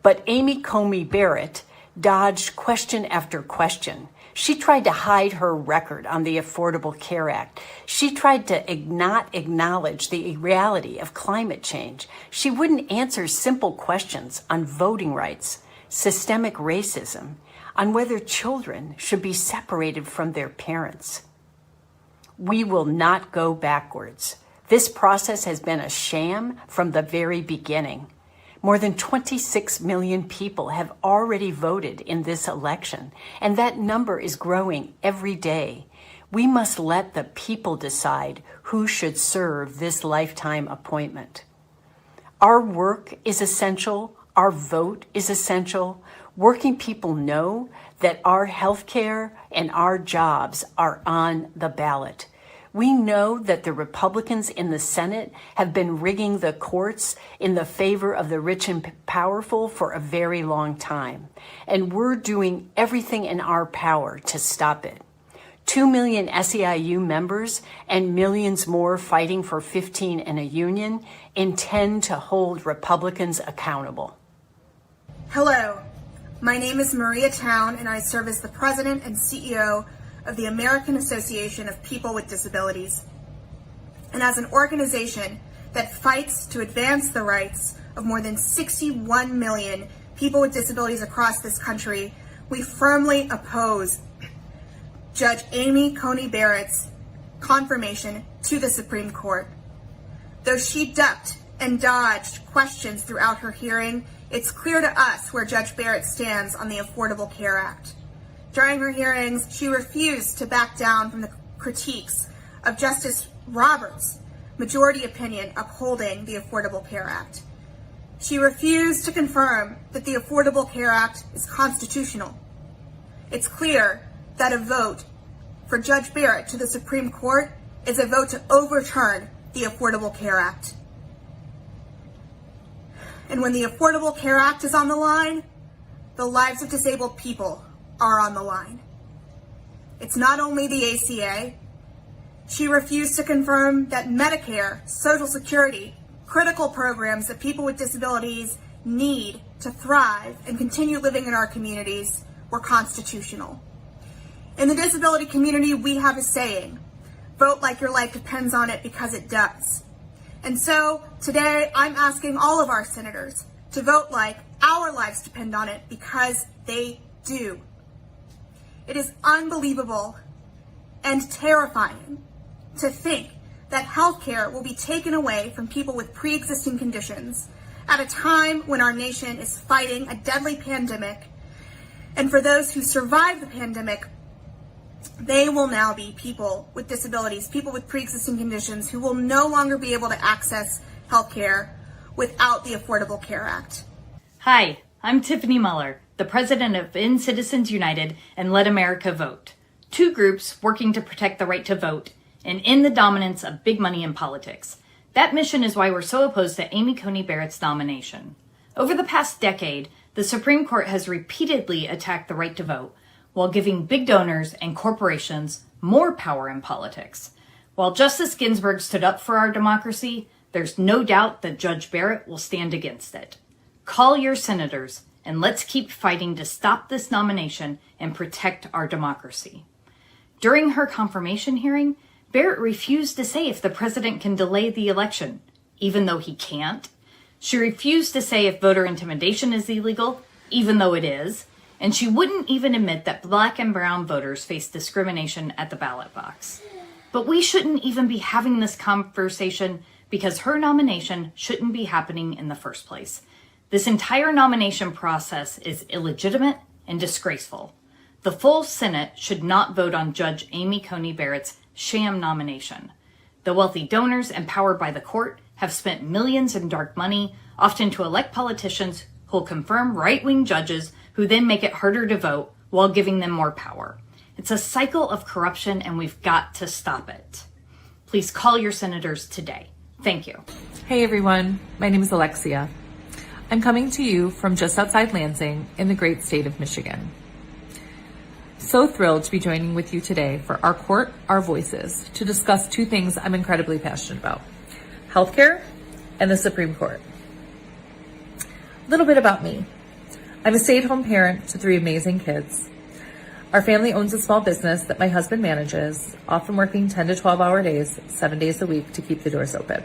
But Amy Coney Barrett dodged question after question. She tried to hide her record on the Affordable Care Act. She tried to not acknowledge the reality of climate change. She wouldn't answer simple questions on voting rights, systemic racism, on whether children should be separated from their parents. We will not go backwards. This process has been a sham from the very beginning. More than 26 million people have already voted in this election, and that number is growing every day. We must let the people decide who should serve this lifetime appointment. Our work is essential. Our vote is essential. Working people know that our health care and our jobs are on the ballot. We know that the Republicans in the Senate have been rigging the courts in the favor of the rich and powerful for a very long time, and we're doing everything in our power to stop it. 2 million SEIU members and millions more fighting for 15 in a union intend to hold Republicans accountable. Hello, my name is Maria Town, and I serve as the President and CEO of the American Association of People with Disabilities. And as an organization that fights to advance the rights of more than 61 million people with disabilities across this country, we firmly oppose Judge Amy Coney Barrett's confirmation to the Supreme Court. Though she ducked and dodged questions throughout her hearing, it's clear to us where Judge Barrett stands on the Affordable Care Act. During her hearings, she refused to back down from the critiques of Justice Roberts' majority opinion upholding the Affordable Care Act. She refused to confirm that the Affordable Care Act is constitutional. It's clear that a vote for Judge Barrett to the Supreme Court is a vote to overturn the Affordable Care Act. And when the Affordable Care Act is on the line, the lives of disabled people are on the line. It's not only the ACA. She refused to confirm that Medicare, Social Security, critical programs that people with disabilities need to thrive and continue living in our communities were constitutional. In the disability community, we have a saying, vote like your life depends on it, because it does. And so today I'm asking all of our senators to vote like our lives depend on it, because they do. It is unbelievable and terrifying to think that healthcare will be taken away from people with pre-existing conditions at a time when our nation is fighting a deadly pandemic. And for those who survive the pandemic, they will now be people with disabilities, people with pre-existing conditions who will no longer be able to access healthcare without the Affordable Care Act. Hi, I'm Tiffany Muller, the president of In Citizens United and Let America Vote, two groups working to protect the right to vote and end the dominance of big money in politics. That mission is why we're so opposed to Amy Coney Barrett's nomination. Over the past decade, the Supreme Court has repeatedly attacked the right to vote while giving big donors and corporations more power in politics. While Justice Ginsburg stood up for our democracy, there's no doubt that Judge Barrett will stand against it. Call your senators, and let's keep fighting to stop this nomination and protect our democracy. During her confirmation hearing, Barrett refused to say if the president can delay the election, even though he can't. She refused to say if voter intimidation is illegal, even though it is. And she wouldn't even admit that Black and brown voters face discrimination at the ballot box. But we shouldn't even be having this conversation because her nomination shouldn't be happening in the first place. This entire nomination process is illegitimate and disgraceful. The full Senate should not vote on Judge Amy Coney Barrett's sham nomination. The wealthy donors empowered by the court have spent millions in dark money, often to elect politicians who'll confirm right-wing judges who then make it harder to vote while giving them more power. It's a cycle of corruption, and we've got to stop it. Please call your senators today. Thank you. Hey everyone, my name is Alexia. I'm coming to you from just outside Lansing in the great state of Michigan. So thrilled to be joining with you today for Our Court, Our Voices to discuss two things I'm incredibly passionate about: healthcare and the Supreme Court. A little bit about me. I'm a stay-at-home parent to 3 amazing kids. Our family owns a small business that my husband manages, often working 10 to 12-hour days, 7 days a week to keep the doors open.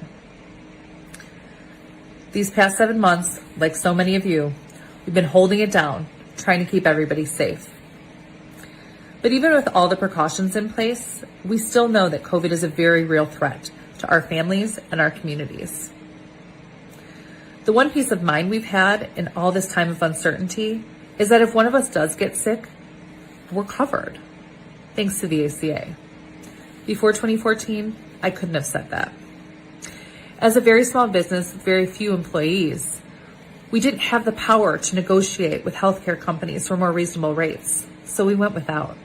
These past 7 months, like so many of you, we've been holding it down, trying to keep everybody safe. But even with all the precautions in place, we still know that COVID is a very real threat to our families and our communities. The one peace of mind we've had in all this time of uncertainty is that if one of us does get sick, we're covered, thanks to the ACA. Before 2014, I couldn't have said that. As a very small business with very few employees, we didn't have the power to negotiate with healthcare companies for more reasonable rates, so we went without.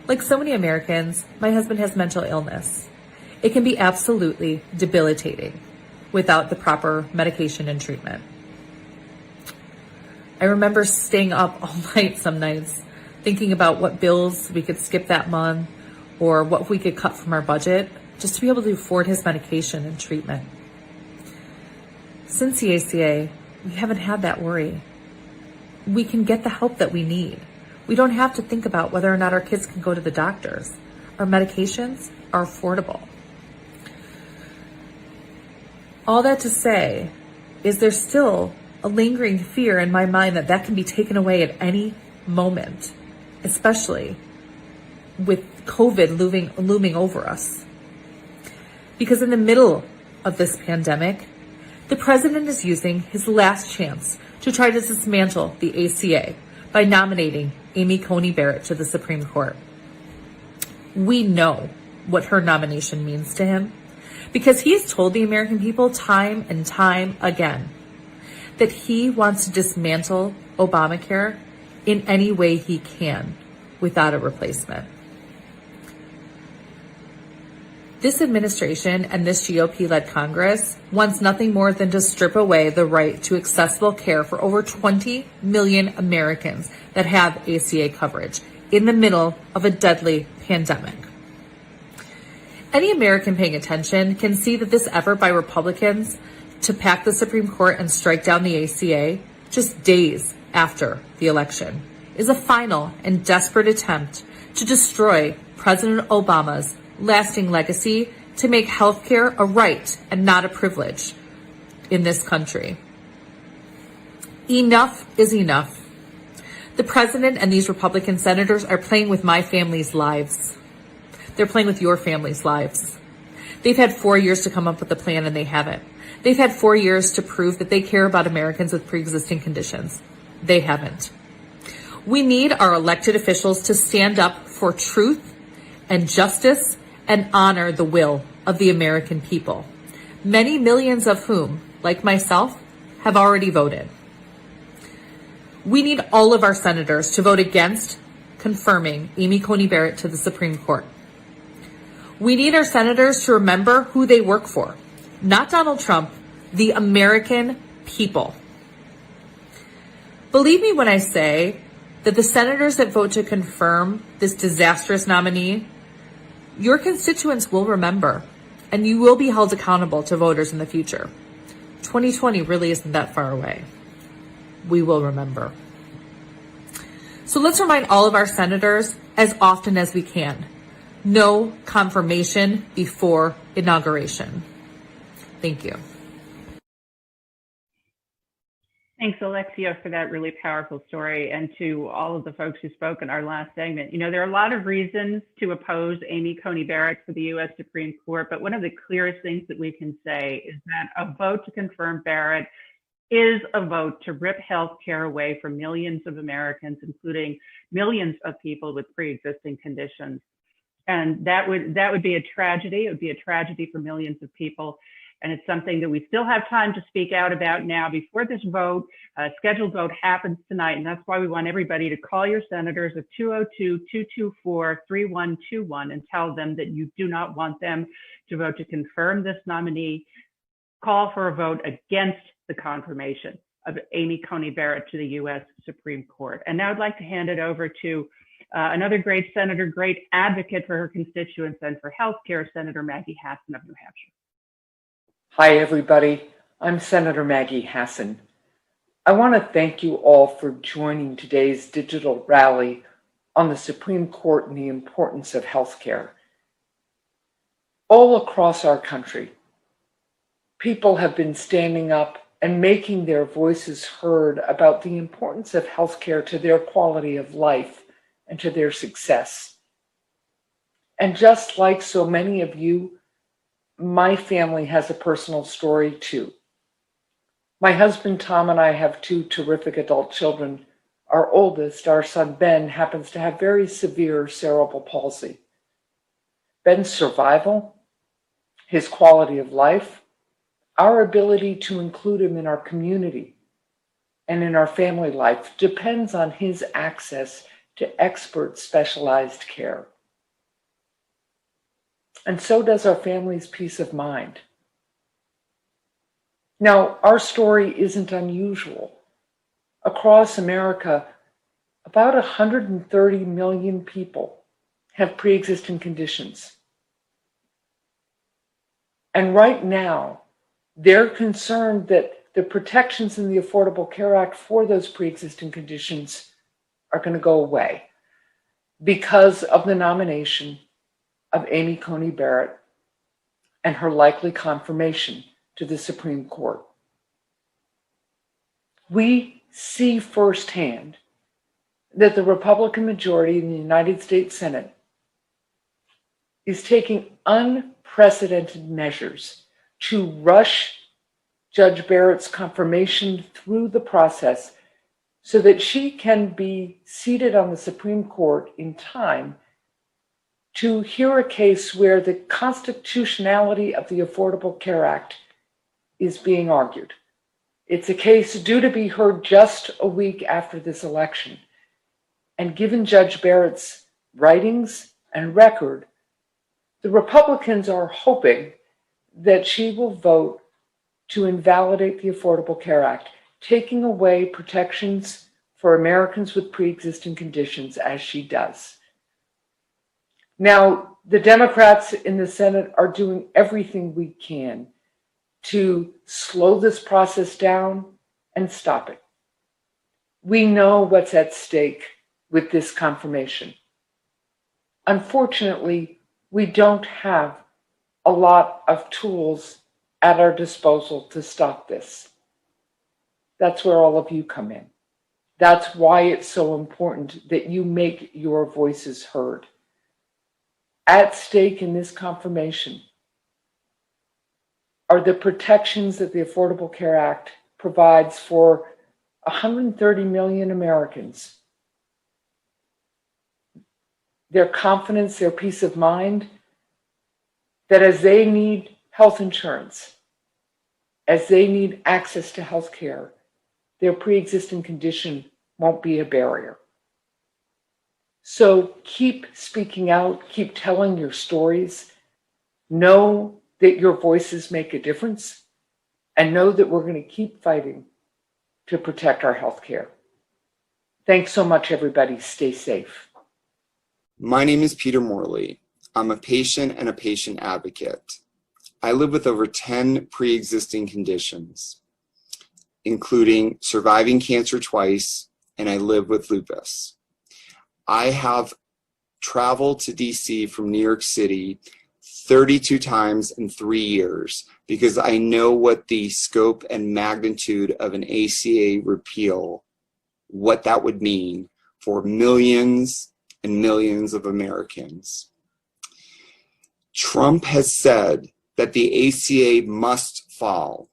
Like so many Americans, my husband has mental illness. It can be absolutely debilitating without the proper medication and treatment. I remember staying up all night some nights, thinking about what bills we could skip that month or what we could cut from our budget just to be able to afford his medication and treatment. Since the ACA, we haven't had that worry. We can get the help that we need. We don't have to think about whether or not our kids can go to the doctors. Our medications are affordable. All that to say is there's still a lingering fear in my mind that that can be taken away at any moment, especially with COVID looming over us. Because in the middle of this pandemic, the president is using his last chance to try to dismantle the ACA by nominating Amy Coney Barrett to the Supreme Court. We know what her nomination means to him because he's told the American people time and time again that he wants to dismantle Obamacare in any way he can without a replacement. This administration and this GOP-led Congress wants nothing more than to strip away the right to accessible care for over 20 million Americans that have ACA coverage in the middle of a deadly pandemic. Any American paying attention can see that this effort by Republicans to pack the Supreme Court and strike down the ACA just days after the election is a final and desperate attempt to destroy President Obama's lasting legacy to make healthcare a right and not a privilege in this country. Enough is enough. The president and these Republican senators are playing with my family's lives. They're playing with your family's lives. They've had 4 years to come up with a plan and they haven't. They've had 4 years to prove that they care about Americans with pre-existing conditions. They haven't. We need our elected officials to stand up for truth and justice and honor the will of the American people, many millions of whom, like myself, have already voted. We need all of our senators to vote against confirming Amy Coney Barrett to the Supreme Court. We need our senators to remember who they work for, not Donald Trump, the American people. Believe me when I say that the senators that vote to confirm this disastrous nominee, your constituents will remember, and you will be held accountable to voters in the future. 2020 really isn't that far away. We will remember. So let's remind all of our senators as often as we can. No confirmation before inauguration. Thank you. Thanks, Alexia, for that really powerful story, and to all of the folks who spoke in our last segment. You know, there are a lot of reasons to oppose Amy Coney Barrett for the U.S. Supreme Court, but one of the clearest things that we can say is that a vote to confirm Barrett is a vote to rip health care away from millions of Americans, including millions of people with pre-existing conditions. And that would be a tragedy. It would be a tragedy for millions of people. And it's something that we still have time to speak out about now before this vote, scheduled vote happens tonight. And that's why we want everybody to call your senators at 202-224-3121 and tell them that you do not want them to vote to confirm this nominee. Call for a vote against the confirmation. of Amy Coney Barrett to the U.S. Supreme Court. And now I'd like to hand it over to another great senator, great advocate for her constituents and for healthcare, Senator Maggie Hassan of New Hampshire. Hi, everybody. I'm Senator Maggie Hassan. I want to thank you all for joining today's digital rally on the Supreme Court and the importance of healthcare. All across our country, people have been standing up and making their voices heard about the importance of healthcare to their quality of life and to their success. And just like so many of you, my family has a personal story too. My husband Tom and I have two terrific adult children. Our oldest, our son Ben, happens to have very severe cerebral palsy. Ben's survival, his quality of life, our ability to include him in our community and in our family life depends on his access to expert specialized care. And so does our family's peace of mind. Now, our story isn't unusual. Across America, about 130 million people have pre-existing conditions. And right now, they're concerned that the protections in the Affordable Care Act for those pre-existing conditions are going to go away because of the nomination of Amy Coney Barrett and her likely confirmation to the Supreme Court. We see firsthand that the Republican majority in the United States Senate is taking unprecedented measures to rush Judge Barrett's confirmation through the process so that she can be seated on the Supreme Court in time to hear a case where the constitutionality of the Affordable Care Act is being argued. It's a case due to be heard just a week after this election. And given Judge Barrett's writings and record, the Republicans are hoping that she will vote to invalidate the Affordable Care Act, taking away protections for Americans with pre-existing conditions as she does. Now, the Democrats in the Senate are doing everything we can to slow this process down and stop it. We know what's at stake with this confirmation. Unfortunately, we don't have a lot of tools at our disposal to stop this. That's where all of you come in. That's why it's so important that you make your voices heard. At stake in this confirmation are the protections that the Affordable Care Act provides for 130 million Americans. Their confidence, their peace of mind, that as they need health insurance, as they need access to health care, their pre-existing condition won't be a barrier. So keep speaking out, keep telling your stories, know that your voices make a difference, and know that we're going to keep fighting to protect our health care. Thanks so much, everybody. Stay safe. My name is Peter Morley. I'm a patient and a patient advocate. I live with over 10 pre-existing conditions, including surviving cancer twice, and I live with lupus. I have traveled to DC from New York City 32 times in 3 years because I know what the scope and magnitude of an ACA repeal, what that would mean for millions and millions of Americans. Trump has said that the ACA must fall.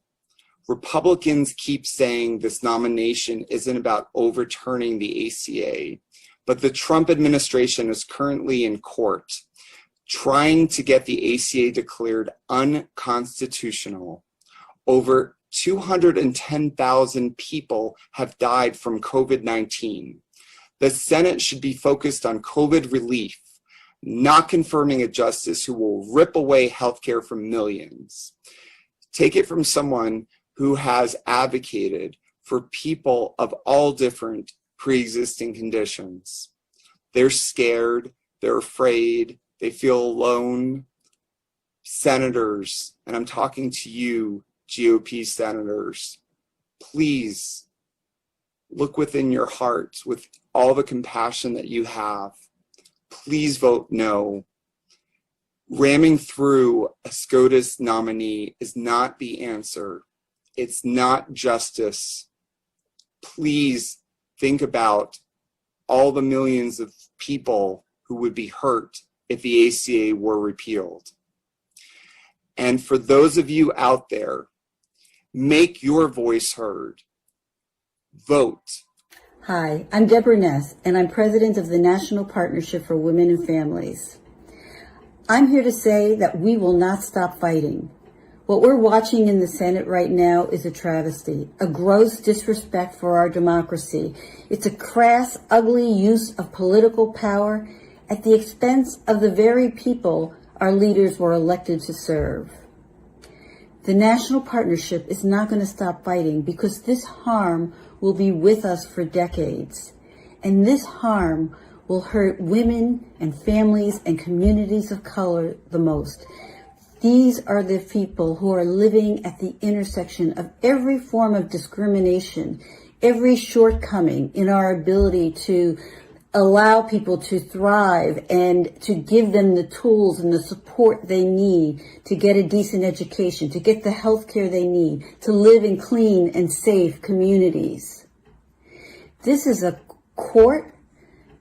Republicans keep saying this nomination isn't about overturning the ACA, but the Trump administration is currently in court trying to get the ACA declared unconstitutional. Over 210,000 people have died from COVID-19. The Senate should be focused on COVID relief, not confirming a justice who will rip away healthcare from millions. Take it from someone who has advocated for people of all different pre-existing conditions. They're scared, they're afraid, they feel alone. Senators, and I'm talking to you, GOP senators, please look within your hearts with all the compassion that you have. Please vote no. Ramming through a SCOTUS nominee is not the answer. It's not justice. Please think about all the millions of people who would be hurt if the ACA were repealed. And for those of you out there, make your voice heard. Vote. Hi, I'm Deborah Ness, and I'm president of the National Partnership for Women and Families. I'm here to say that we will not stop fighting. What we're watching in the Senate right now is a travesty, a gross disrespect for our democracy. It's a crass, ugly use of political power at the expense of the very people our leaders were elected to serve. The National Partnership is not going to stop fighting because this harm will be with us for decades. And this harm will hurt women and families and communities of color the most. These are the people who are living at the intersection of every form of discrimination, every shortcoming in our ability to allow people to thrive and to give them the tools and the support they need to get a decent education, to get the health care they need, to live in clean and safe communities. This is a court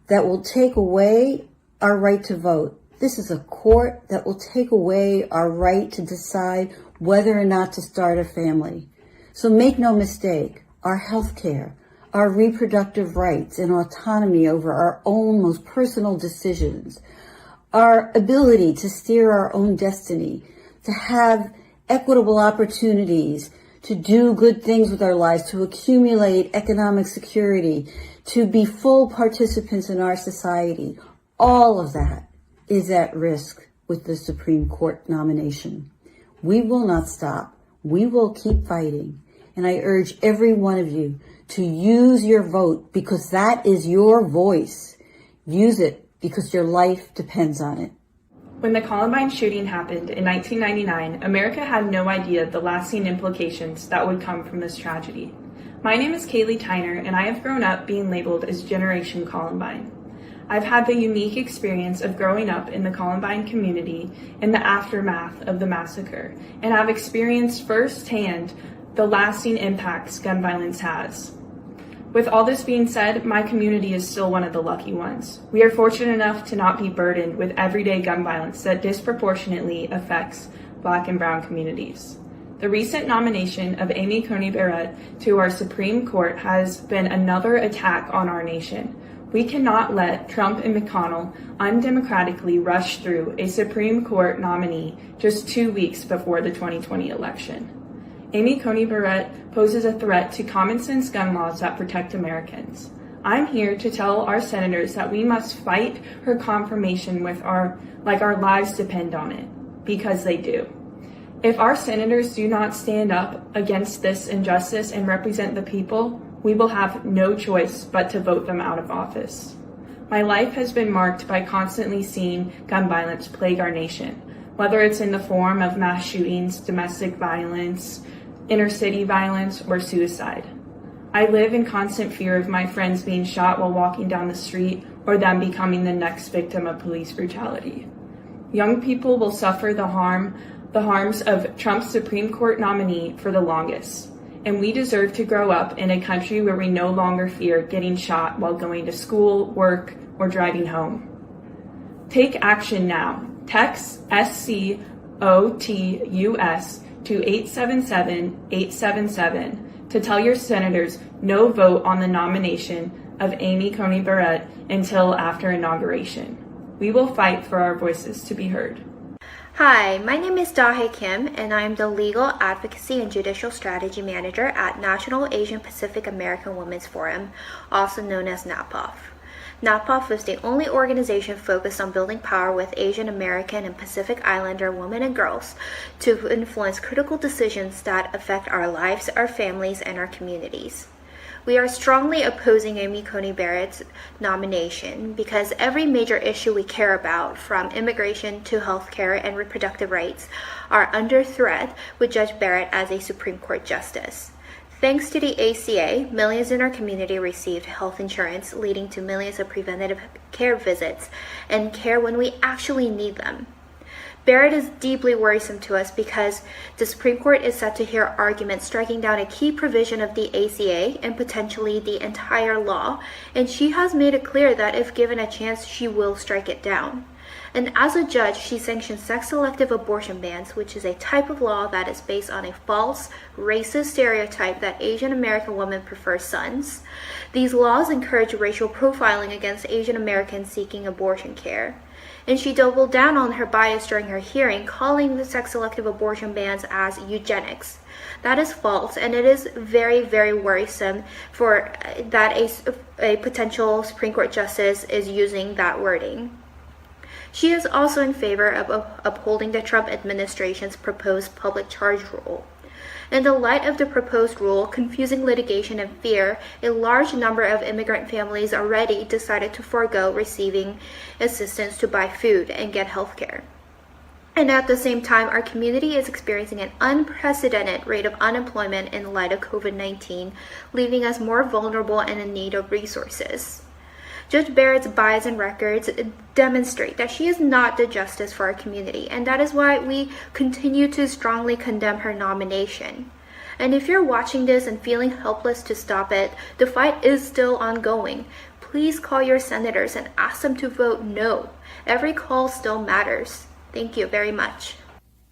that will take away our right to vote. This is a court that will take away our right to decide whether or not to start a family. So make no mistake, our health care, our reproductive rights and autonomy over our own most personal decisions, our ability to steer our own destiny, to have equitable opportunities, to do good things with our lives, to accumulate economic security, to be full participants in our society. All of that is at risk with the Supreme Court nomination. We will not stop. We will keep fighting. And I urge every one of you to use your vote because that is your voice. Use it because your life depends on it. When the Columbine shooting happened in 1999, America had no idea the lasting implications that would come from this tragedy. My name is Kaylee Tyner, and I have grown up being labeled as Generation Columbine. I've had the unique experience of growing up in the Columbine community in the aftermath of the massacre, and I've experienced firsthand the lasting impacts gun violence has. With all this being said, my community is still one of the lucky ones. We are fortunate enough to not be burdened with everyday gun violence that disproportionately affects Black and Brown communities. The recent nomination of Amy Coney Barrett to our Supreme Court has been another attack on our nation. We cannot let Trump and McConnell undemocratically rush through a Supreme Court nominee just 2 weeks before the 2020 election. Amy Coney Barrett poses a threat to common sense gun laws that protect Americans. I'm here to tell our senators that we must fight her confirmation with our lives depend on it, because they do. If our senators do not stand up against this injustice and represent the people, we will have no choice but to vote them out of office. My life has been marked by constantly seeing gun violence plague our nation, whether it's in the form of mass shootings, domestic violence, inner city violence, or suicide. I live in constant fear of my friends being shot while walking down the street or them becoming the next victim of police brutality. Young people will suffer the harms of Trump's Supreme Court nominee for the longest, and we deserve to grow up in a country where we no longer fear getting shot while going to school, work, or driving home. Take action now. Text SCOTUS to 877-877 to tell your senators no vote on the nomination of Amy Coney Barrett until after inauguration. We will fight for our voices to be heard. Hi, my name is Dahae Kim, and I am the Legal Advocacy and Judicial Strategy Manager at National Asian Pacific American Women's Forum, also known as NAPAWF. NAPAWF is the only organization focused on building power with Asian American and Pacific Islander women and girls to influence critical decisions that affect our lives, our families, and our communities. We are strongly opposing Amy Coney Barrett's nomination because every major issue we care about, from immigration to healthcare and reproductive rights, are under threat with Judge Barrett as a Supreme Court justice. Thanks to the ACA, millions in our community received health insurance, leading to millions of preventative care visits and care when we actually need them. Barrett is deeply worrisome to us because the Supreme Court is set to hear arguments striking down a key provision of the ACA and potentially the entire law, and she has made it clear that if given a chance, she will strike it down. And as a judge, she sanctions sex-selective abortion bans, which is a type of law that is based on a false, racist stereotype that Asian American women prefer sons. These laws encourage racial profiling against Asian Americans seeking abortion care. And she doubled down on her bias during her hearing, calling the sex-selective abortion bans as eugenics. That is false, and it is very, very worrisome for that a potential Supreme Court justice is using that wording. She is also in favor of upholding the Trump administration's proposed public charge rule. In the light of the proposed rule, confusing litigation and fear, a large number of immigrant families already decided to forego receiving assistance to buy food and get health care. And at the same time, our community is experiencing an unprecedented rate of unemployment in light of COVID-19, leaving us more vulnerable and in need of resources. Judge Barrett's bias and records demonstrate that she is not the justice for our community, and that is why we continue to strongly condemn her nomination. And if you're watching this and feeling helpless to stop it, the fight is still ongoing. Please call your senators and ask them to vote no. Every call still matters. Thank you very much.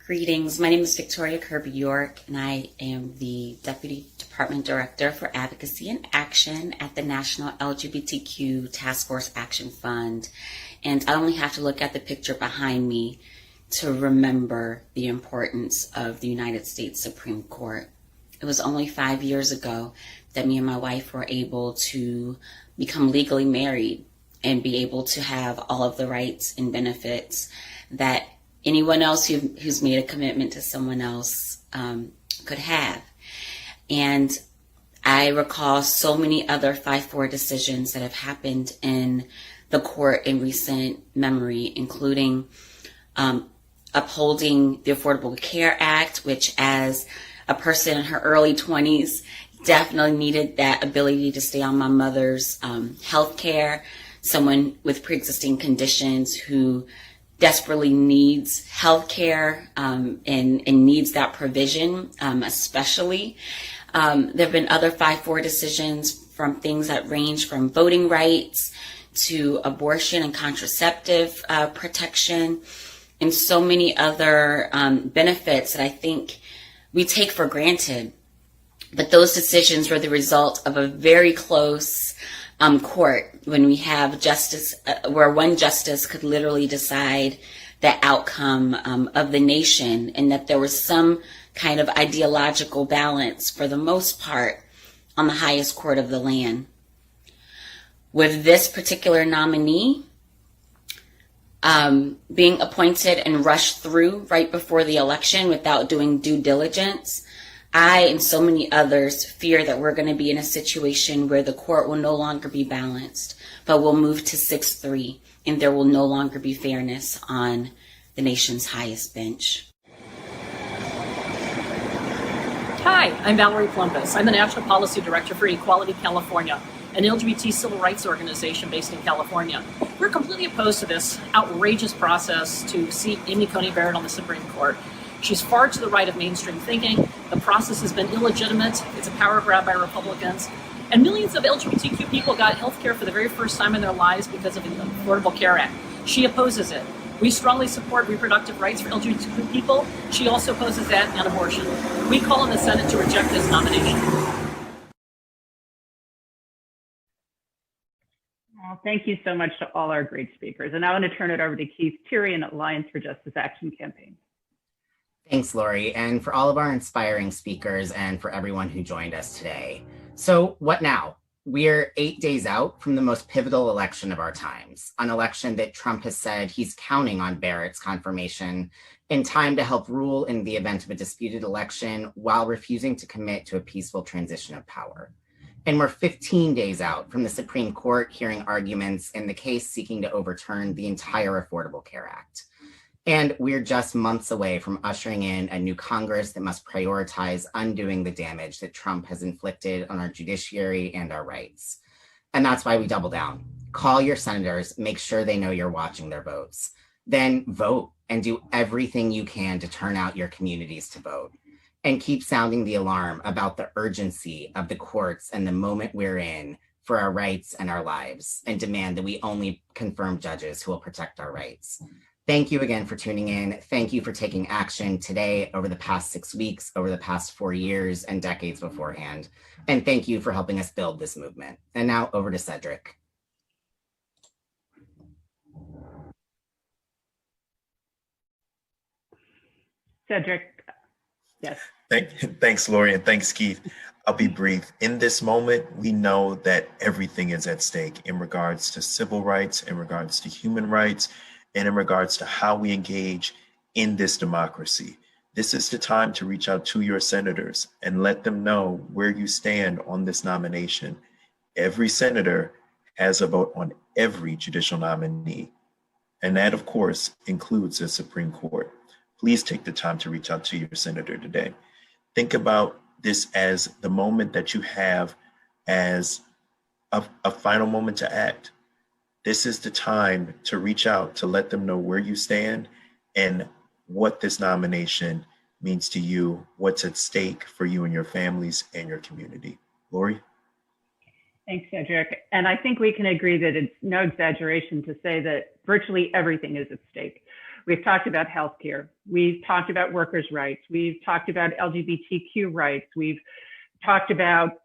Greetings. My name is Victoria Kirby York, and I am the Deputy Department Director for Advocacy and Action at the National LGBTQ Task Force Action Fund. And I only have to look at the picture behind me to remember the importance of the United States Supreme Court. It was only 5 years ago that me and my wife were able to become legally married and be able to have all of the rights and benefits that anyone else who's made a commitment to someone else could have. And I recall so many other 5-4 decisions that have happened in the court in recent memory, including upholding the Affordable Care Act, which as a person in her early 20s definitely needed that ability to stay on my mother's health care, someone with pre-existing conditions who desperately needs health care and needs that provision, especially. There have been other 5-4 decisions from things that range from voting rights to abortion and contraceptive protection, and so many other benefits that I think we take for granted. But those decisions were the result of a very close court when we have justice, where one justice could literally decide the outcome of the nation, and that there was some kind of ideological balance for the most part on the highest court of the land. With this particular nominee being appointed and rushed through right before the election without doing due diligence, I and so many others fear that we're going to be in a situation where the court will no longer be balanced, but will move to 6-3, and there will no longer be fairness on the nation's highest bench. Hi, I'm Valerie Plumpus. I'm the National Policy Director for Equality California, an LGBT civil rights organization based in California. We're completely opposed to this outrageous process to seat Amy Coney Barrett on the Supreme Court. She's far to the right of mainstream thinking. The process has been illegitimate. It's a power grab by Republicans. And millions of LGBTQ people got health care for the very first time in their lives because of the Affordable Care Act. She opposes it. We strongly support reproductive rights for LGBTQ people. She also opposes that and abortion. We call on the Senate to reject this nomination. Well, thank you so much to all our great speakers. And now I'm going to turn it over to Keith Tyrion at Alliance for Justice Action Campaign. Thanks, Lori, and for all of our inspiring speakers and for everyone who joined us today. So what now? We're 8 days out from the most pivotal election of our times, an election that Trump has said he's counting on Barrett's confirmation in time to help rule in the event of a disputed election while refusing to commit to a peaceful transition of power. And we're 15 days out from the Supreme Court hearing arguments in the case seeking to overturn the entire Affordable Care Act. And we're just months away from ushering in a new Congress that must prioritize undoing the damage that Trump has inflicted on our judiciary and our rights. And that's why we double down. Call your senators, make sure they know you're watching their votes. Then vote and do everything you can to turn out your communities to vote. And keep sounding the alarm about the urgency of the courts and the moment we're in for our rights and our lives, and demand that we only confirm judges who will protect our rights. Thank you again for tuning in. Thank you for taking action today, over the past 6 weeks, over the past 4 years, and decades beforehand. And thank you for helping us build this movement. And now over to Cedric. Cedric, yes. Thanks, Lori, and thanks, Keith. I'll be brief. In this moment, we know that everything is at stake in regards to civil rights, in regards to human rights, and in regards to how we engage in this democracy. This is the time to reach out to your senators and let them know where you stand on this nomination. Every senator has a vote on every judicial nominee, and that, of course, includes the Supreme Court. Please take the time to reach out to your senator today. Think about this as the moment that you have as a final moment to act. This is the time to reach out, to let them know where you stand and what this nomination means to you, what's at stake for you and your families and your community. Lori? Thanks, Cedric. And I think we can agree that it's no exaggeration to say that virtually everything is at stake. We've talked about healthcare. We've talked about workers' rights. We've talked about LGBTQ rights. We've talked about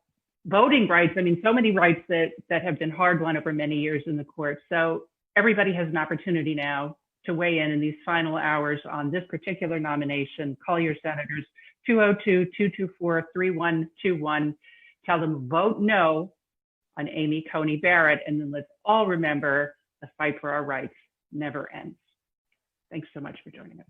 voting rights. I mean, so many rights that have been hard won over many years in the courts. So everybody has an opportunity now to weigh in these final hours on this particular nomination. Call your senators, 202-224-3121. Tell them vote no on Amy Coney Barrett. And then let's all remember the fight for our rights never ends. Thanks so much for joining us.